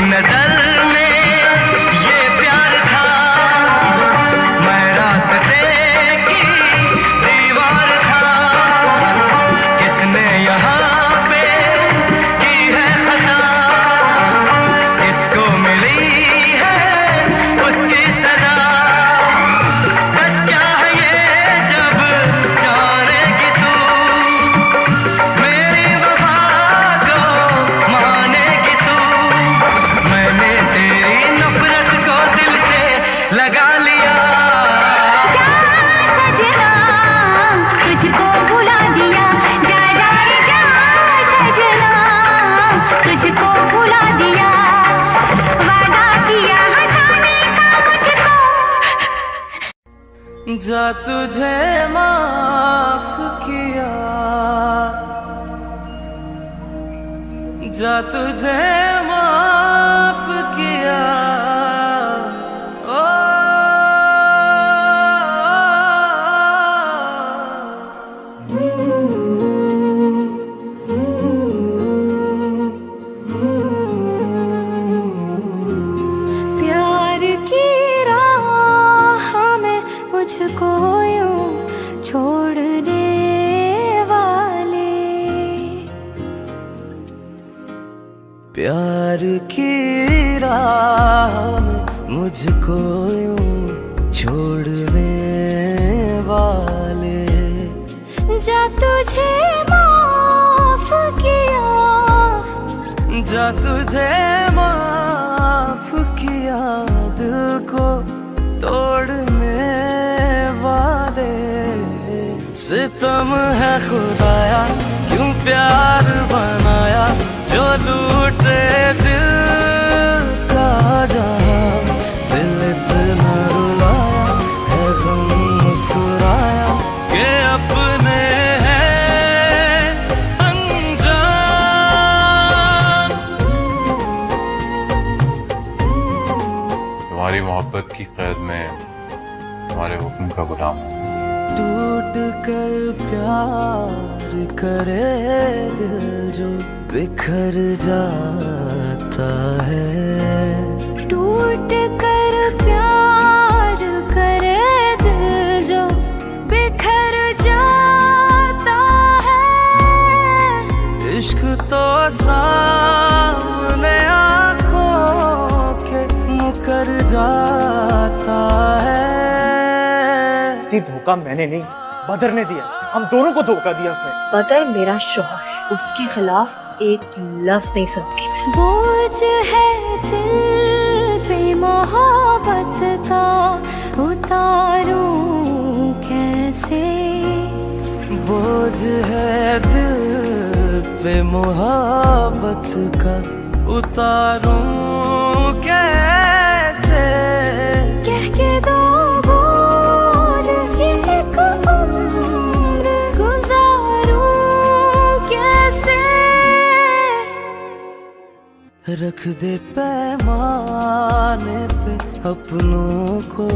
नजर में ये प्यार था, मैं रास्ते की दीवार था। किसने यहाँ पे की है खता, किसको मिली है उसकी सजा। सच क्या है ये जब जानेगी तू, मेरी वफा को मानेगी तू। मैंने तेरी नफरत को दिल से लगा लिया। जा सजना तुझको भुला दिया, जा जा रे जा सजना तुझको भुला दिया। वादा किया हंसाने का मुझको, जा तुझे माफ किया, जा तुझे माफ किया। ओ प्यार की राह में मुझको यूं छोड़ने वाले, प्यार की राह में मुझको यूं छोड़ने वाले। जा तुझे माफ किया, जा तुझे माफ किया, दिल को तोड़ने वाले। सितम है खुदाया क्यों प्यार बनाया, जो लूटे दिल का जहां। दिल इतना रुलाया है गम मुस्कुराया कि अपने हैं अनजान। तुम्हारी मोहब्बत की कैद में तुम्हारे हुक्म का गुलाम हूँ। टूट कर प्यार करे दिल जो बिखर जाता है। टूट कर प्यार करे दिल जो बिखर जाता है। इश्क तो सामने आँखों के मुकर जाता है। धोखा मैंने नहीं, बदर ने दिया। हम दोनों को धोखा दिया उसने। बदर मेरा शौहर है, उसके खिलाफ एक लफ्ज नहीं सुनूंगी मैं। बोझ है दिल पे मोहब्बत का, उतारूं कैसे। बोझ है दिल पे मोहब्बत का, उतारूं कैसे। कह के दो बोल ये एक उम्र गुजारूं कैसे। रख दे पैमाने पे अपनों को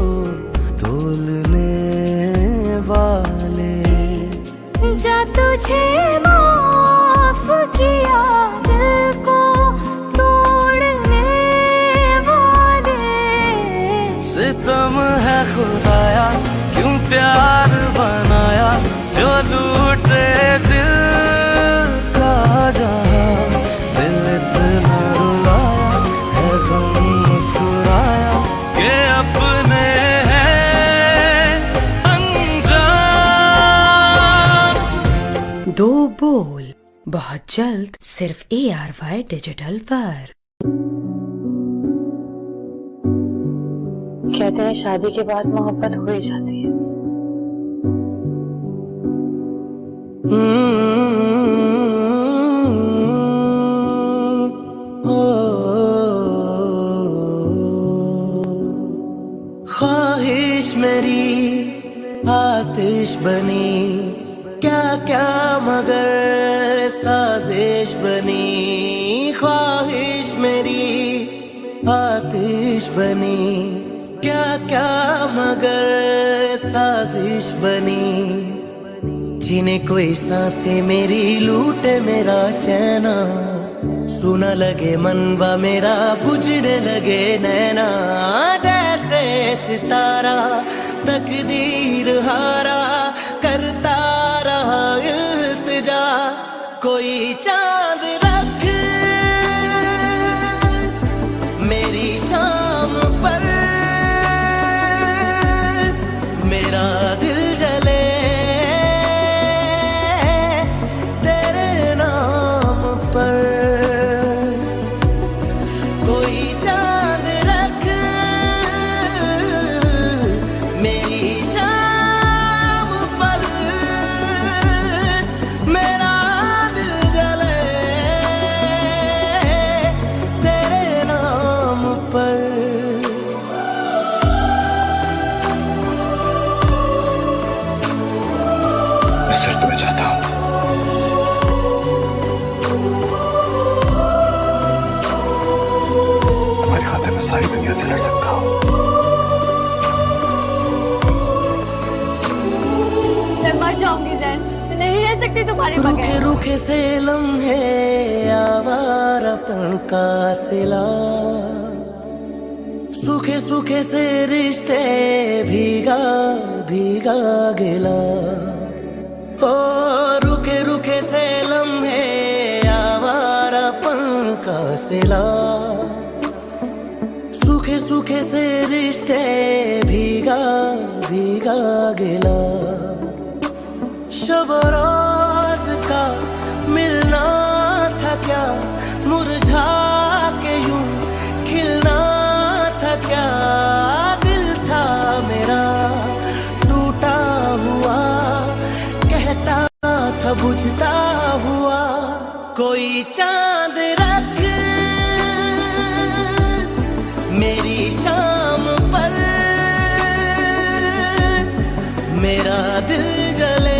तोलने वाले। जा तुझे माफ किया, दिल को तोड़ने वाले। सितम है खुदाया क्यों प्यार बनाया, जो लूटे दिल का जहां। दिल इतना रुलाया है गम मुस्कुराया कि अपने हैं अनजान। दो बोल बहुत जल्द सिर्फ ARY डिजिटल पर। कहते हैं शादी के बाद मोहब्बत हो ही जाती है। ख्वाहिश मेरी आतिश बनी, क्या क्या मगर साजिश बनी। ख्वाहिश मेरी आतिश बनी, क्या क्या मगर साजिश बनी। जीने कोई सांसें मेरी लूटे मेरा चैना, सुना लगे मनवा मेरा, बुझने लगे नैना, जैसे सितारा तकदीर हारा करता रहा इल्तिजा। कोई चांद रख मेरी शाम पर, मेरा दिल जले तेरे नाम पर। कोई चांद रख मेरी शाम पर, मेरा दिल जले तेरे नाम पर। मैं सिर्फ तुम्हें चाहता हूं। तुम्हारी खातिर मैं सारी दुनिया से लड़ सकता हूं। मैं मर जाऊंगी जैन, मैं नहीं रह सकती तुम्हारे बगैर। रूखे रूखे से लम्हे आवारापन का सिला, सूखे सूखे से रिश्ते भीगा भीगा गिला। ओ रुके रुके से लम्हे आवारापन का सिला, सूखे सूखे से रिश्ते भीगा भीगा गिला। शब रोज का मिलना था क्या, मुरझा के यूं खिलना था क्या। दिल था मेरा टूटा हुआ, कहता था बुझता हुआ। कोई चांद रख मेरी शाम पर, मेरा दिल जले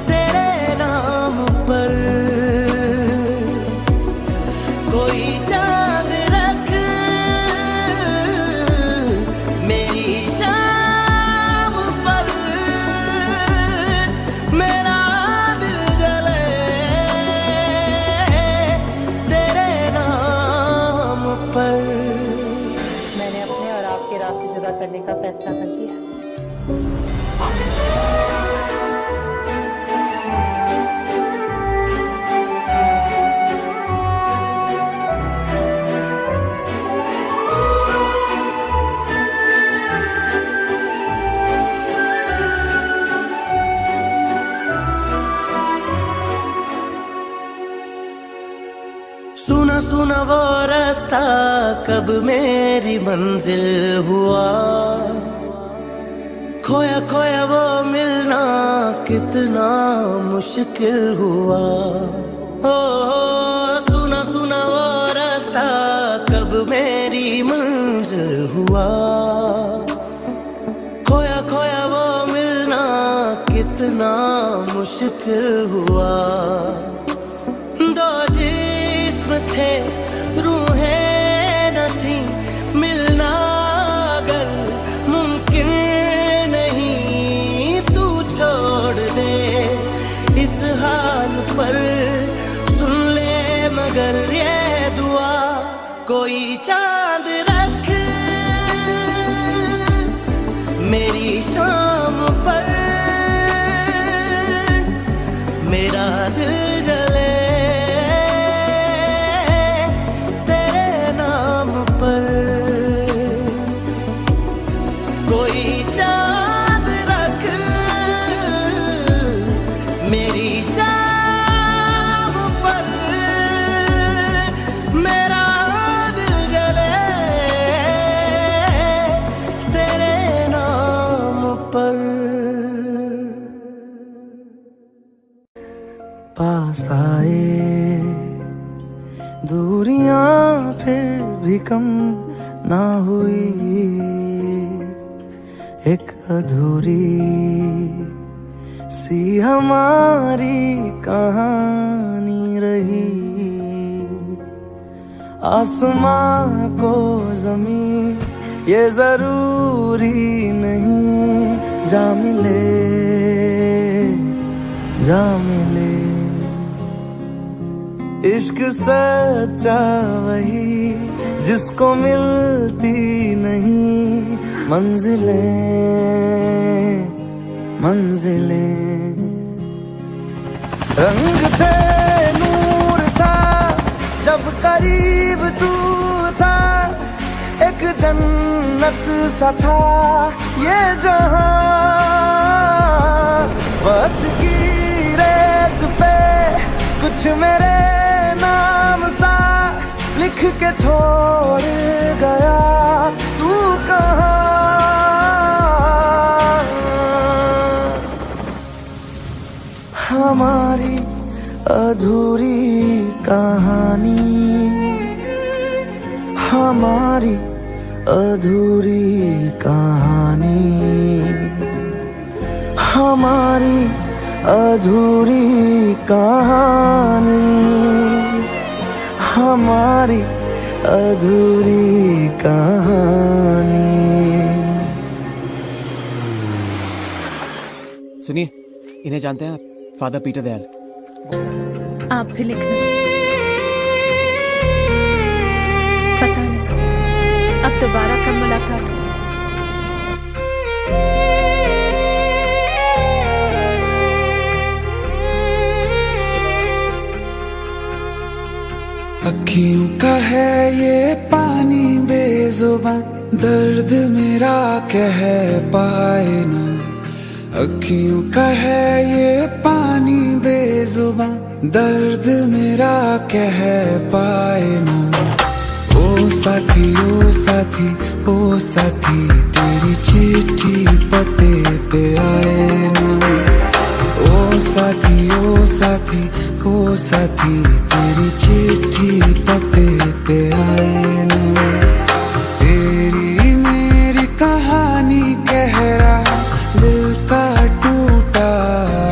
तेरे नाम पर। कोई चांद रख मेरी शाम पर, मेरा दिल जले तेरे नाम पर। मैंने अपने और आपके रास्ते जुदा करने का फैसला कर लिया। सुना सुना वो रास्ता कब मेरी मंजिल हुआ, खोया खोया वो मिलना कितना मुश्किल हुआ। ओ सुना सुना वो रास्ता कब मेरी मंजिल हुआ, खोया खोया वो मिलना कितना मुश्किल हुआ। दो जिस्म थे रूहें न थी, मिलना अगर मुमकिन नहीं, तू छोड़ दे इस हाल पर, सुन ले मगर ये दुआ। कोई चांद रख मेरी शाम पर, मेरा दिल जले तेरे नाम पर। कोई चांद रख मेरी शाम पर, मेरा दिल जले तेरे नाम पर। पास आए दूरियां फिर भी कम ना हुई, एक अधूरी सी हमारी कहानी रही। आसमां को जमीन ये जरूरी नहीं, जा मिले जा मिले। इश्क सच्चा वही जिसको मिलती नहीं मंजिलें मंजिलें। रंग थे नूर था जब करीब तू था, एक जन्नत सा था ये जहां। वक्त की रेत पे कुछ मेरे नाम सा लिख के छोड़ गया तू कहाँ। हमारी अधूरी कहानी, हमारी अधूरी कहानी, हमारी अधूरी कहानी, हमारी अधूरी कहानी। सुनिए, इन्हें जानते हैं आप? Father Peter Dayal. आप भी लिखना। पता नहीं अब दोबारा कब मुलाकात हो। अखियों का है ये पानी बेजुबान, दर्द मेरा कह पाए ना। अखियों का है ये पानी बेजुबान, दर्द मेरा कह पाए ना। ओ साथी ओ साथी ओ साथी, तेरी चिट्ठी पते पे आए ना। ओ साथी ओ साथी ओ साथी, तेरी चिट्ठी पते पे आए ना। तेरी मेरी कहानी कह रहा दिल का टूटा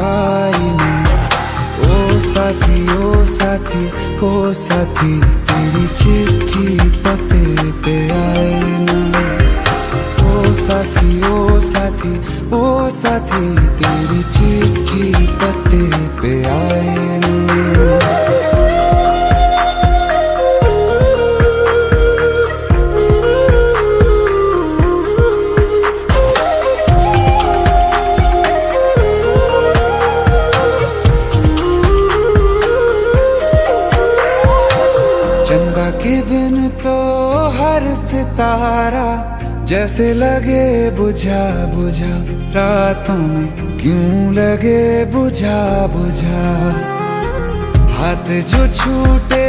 आईना। ओ साथी ओ साथी ओ साथी, तेरी चिट्ठी पते पे आए ना। ओ साथी ओ साथी ओ साथी, तेरी चिट्ठी पते पे आए ना। चंदा के बिन तो हर सितारा जैसे लगे बुझा बुझा, रातों में क्यों लगे बुझा बुझा। हाथ जो छूटे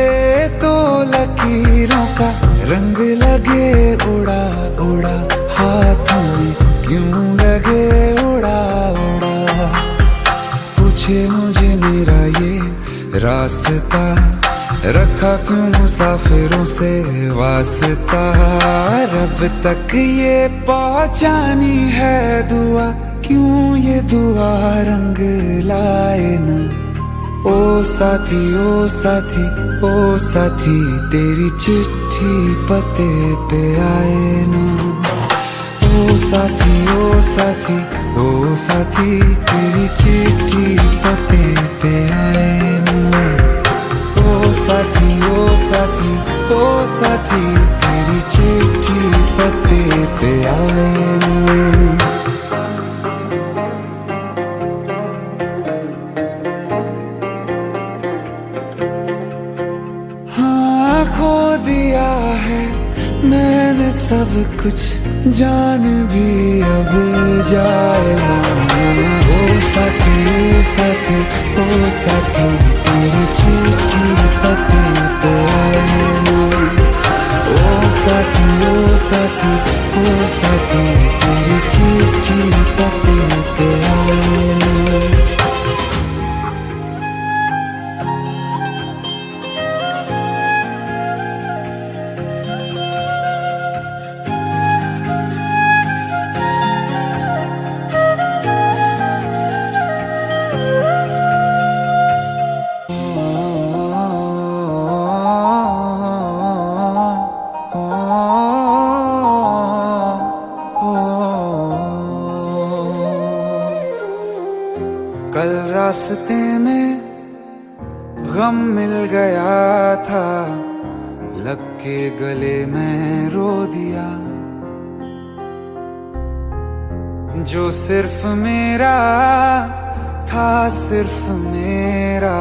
तो लकीरों का रंग लगे उड़ा उड़ा, हाथों में क्यों लगे उड़ा उड़ा। पूछे मुझे मेरा ये रास्ता, रखा क्यों मुसाफिरों से वास्ता। रब तक ये पहुंचानी है दुआ, क्यों ये दुआ रंग लाए न। ओ साथी ओ साथी ओ साथी, तेरी चिट्ठी पते पे आए न। ओ साथी ओ साथी ओ साथी, तेरी चिट्ठी पते पे आए न। ओ साथी ओ साथी ओ साथी, तेरी चिट्ठी पते पे आए ना। हाँ खो दिया है मैंने सब कुछ, जान भी अब जाएगा। ओ साथी ओ साथी ओ साथी, तेरी चिट्ठी पते पे आए ना। ओ साथी ओ साथी ओ साथी, तेरी चिट्ठी पते पे आए ना। कल रास्ते में गम मिल गया था, लग के गले में रो दिया। जो सिर्फ मेरा था, सिर्फ मेरा,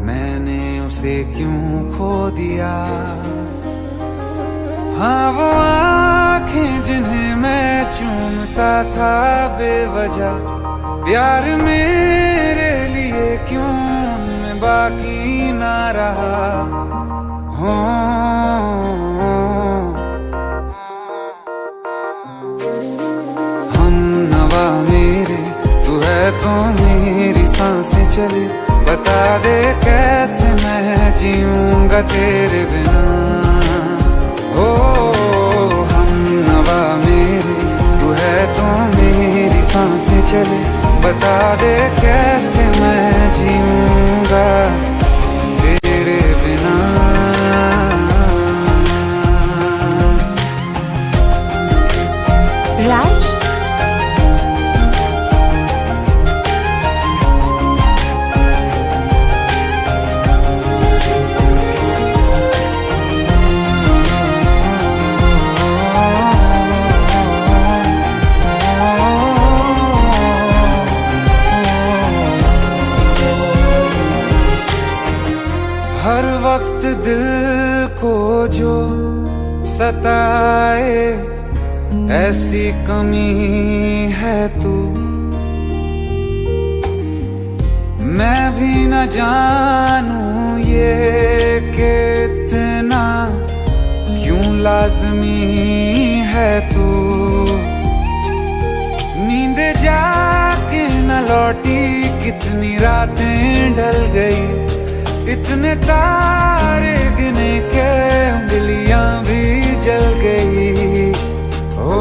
मैंने उसे क्यों खो दिया। हाँ वो आंखें जिन्हें मैं चूमता था बेवजह, प्यार मेरे लिए क्यों उनमें बाकी ना रहा। हो हम नवा मेरे, तू है तो मेरी सांसें चले, बता दे कैसे मैं जीऊंगा तेरे बिना। ओ हम नवा मेरे, तू है तो मेरी सांसें चले, बता दे कैसे मैं जीऊंगा तेरे बिना। राज, हर वक्त दिल को जो सताए, ऐसी कमी है तू। मैं भी न जानूं ये कि इतना क्यों लाज़मी है तू। नींद जाके न लौटी, कितनी रातें ढल गई, इतने तारे गिने के उंगलियां भी जल गई। ओ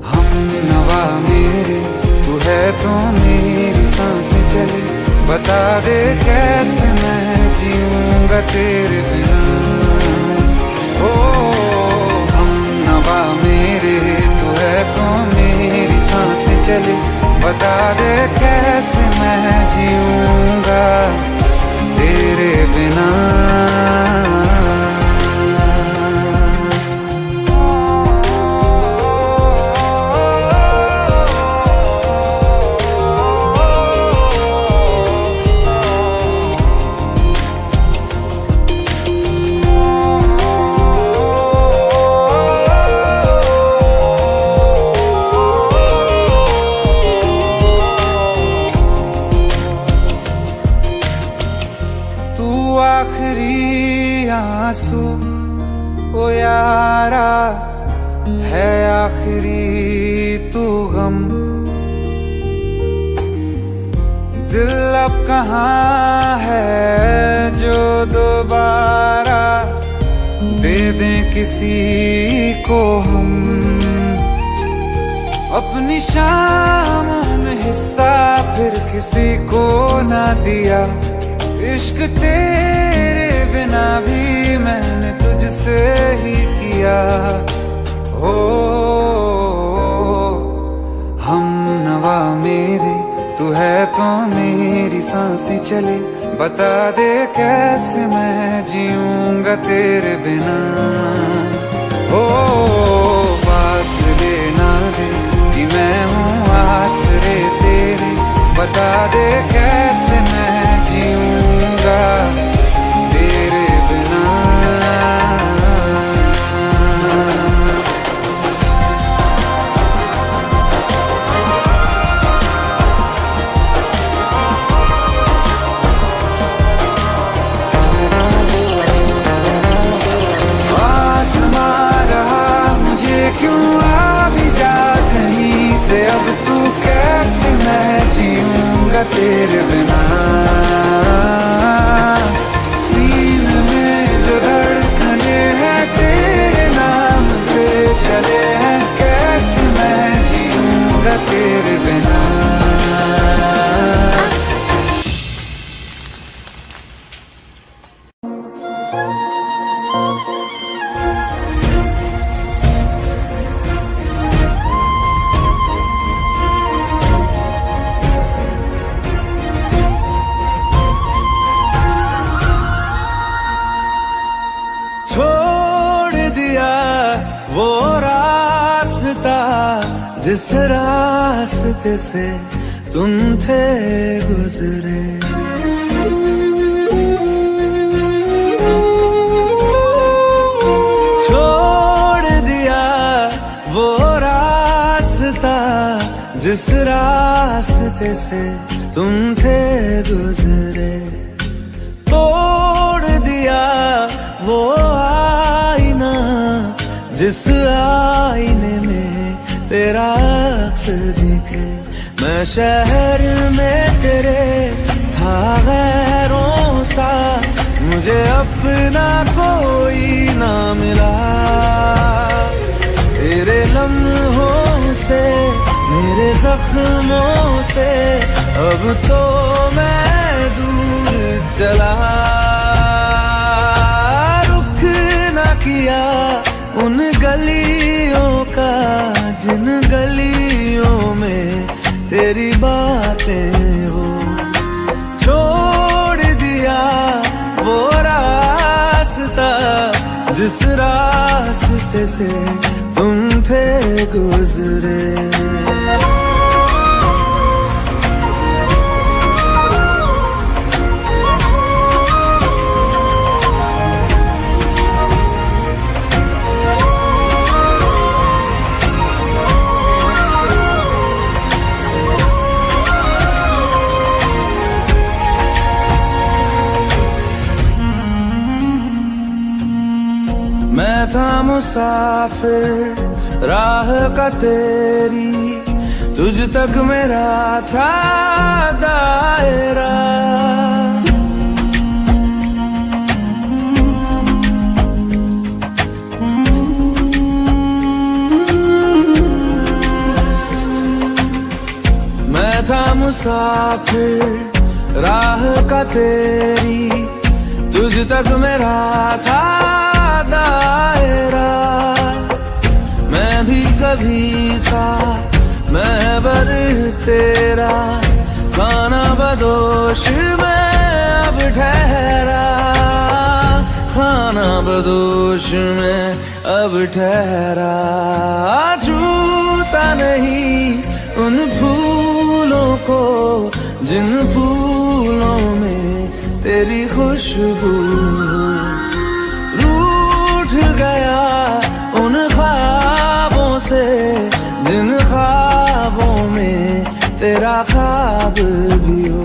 हम नवा मेरे, तू है तो मेरी सांसें चले, बता दे कैसे मैं जीऊंगा तेरे बिना। ओ हम नवा मेरे, तू है तो मेरी सांसें चले, बता दे कैसे मैं जीऊंगा तेरे बिना। आखिरी आंसू ओ यारा है, आखिरी तू गम। दिल अब कहाँ है जो दोबारा दे दें किसी को हम। अपनी शामों में हिस्सा फिर किसी को ना दिया, इश्क तेरे बिना भी मैंने तुझसे ही किया। हो हम नवा मेरे, तू है तो मेरी सांसें चले, बता दे कैसे मैं जीऊंगा तेरे बिना। ओ फासले ना दे कि मैं हूँ आसरे तेरे, बता दे कैसे मैं जीऊंगा तेरे बिना। आसमां रहा मुझे क्यों आ भी जा कहीं से, अब तू कैसे मैं जीऊंगा तेरे बिना। सीने में जो धड़कने हैं तेरे नाम पे चले हैं, कैसे मैं जीऊंगा तेरे बिना। जिस रास्ते से तुम थे गुजरे। छोड़ दिया वो रास्ता जिस रास्ते से तुम थे गुजरे। तोड़ दिया वो आईना जिस आईने में तेरा अक्स दिखे। मैं शहर में तेरे था गैरों सा, मुझे अपना कोई ना मिला। तेरे लम्हों से मेरे जख्मों से अब तो मैं दूर चला। रुख ना किया उन गलियों का जिन गलियों में तेरी बातें हो। छोड़ दिया वो रास्ता जिस रास्ते से तुम थे गुजरे। मैं था मुसाफिर राह का तेरी, तुझ तक मेरा था दायरा। मैं था मुसाफिर राह का तेरी, तुझ तक मेरा था दायरा। मैं भी कभी था महबर तेरा, खाना बदोश मैं अब ठहरा। खाना बदोश मैं अब ठहरा। छूता नहीं उन फूलों को जिन फूलों में तेरी खुशबू। गया उन ख्वाबों से जिन ख्वाबों में तेरा ख्वाब भी हो।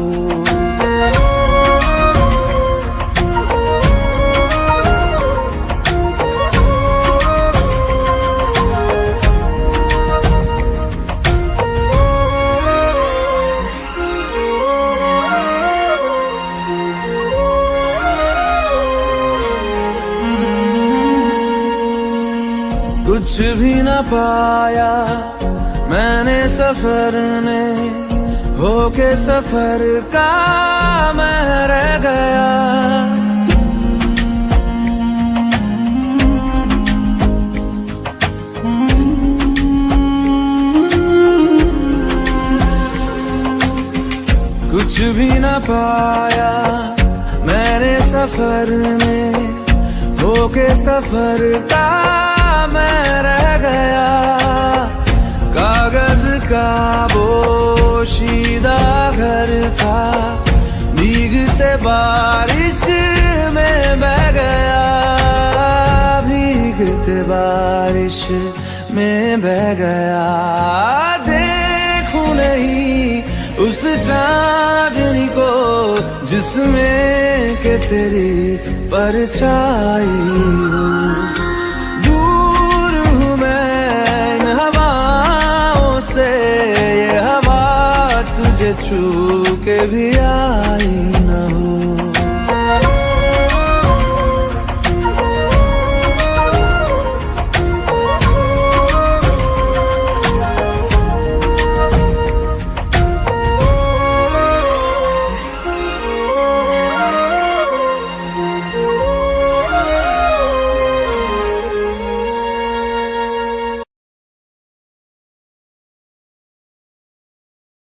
कुछ भी न पाया मैंने सफर में, होके सफर का मैं रह गया। कुछ भी न पाया मैंने सफर में, होके सफर का मैं रह गया। कागज का बोशीदा घर था, भीगते बारिश में बह गया। भीगते बारिश में बह गया। देखूं नहीं उस चांदनी को जिसमें के तेरी परछाई हो। ये हवा तुझे छू के भी आई न हो।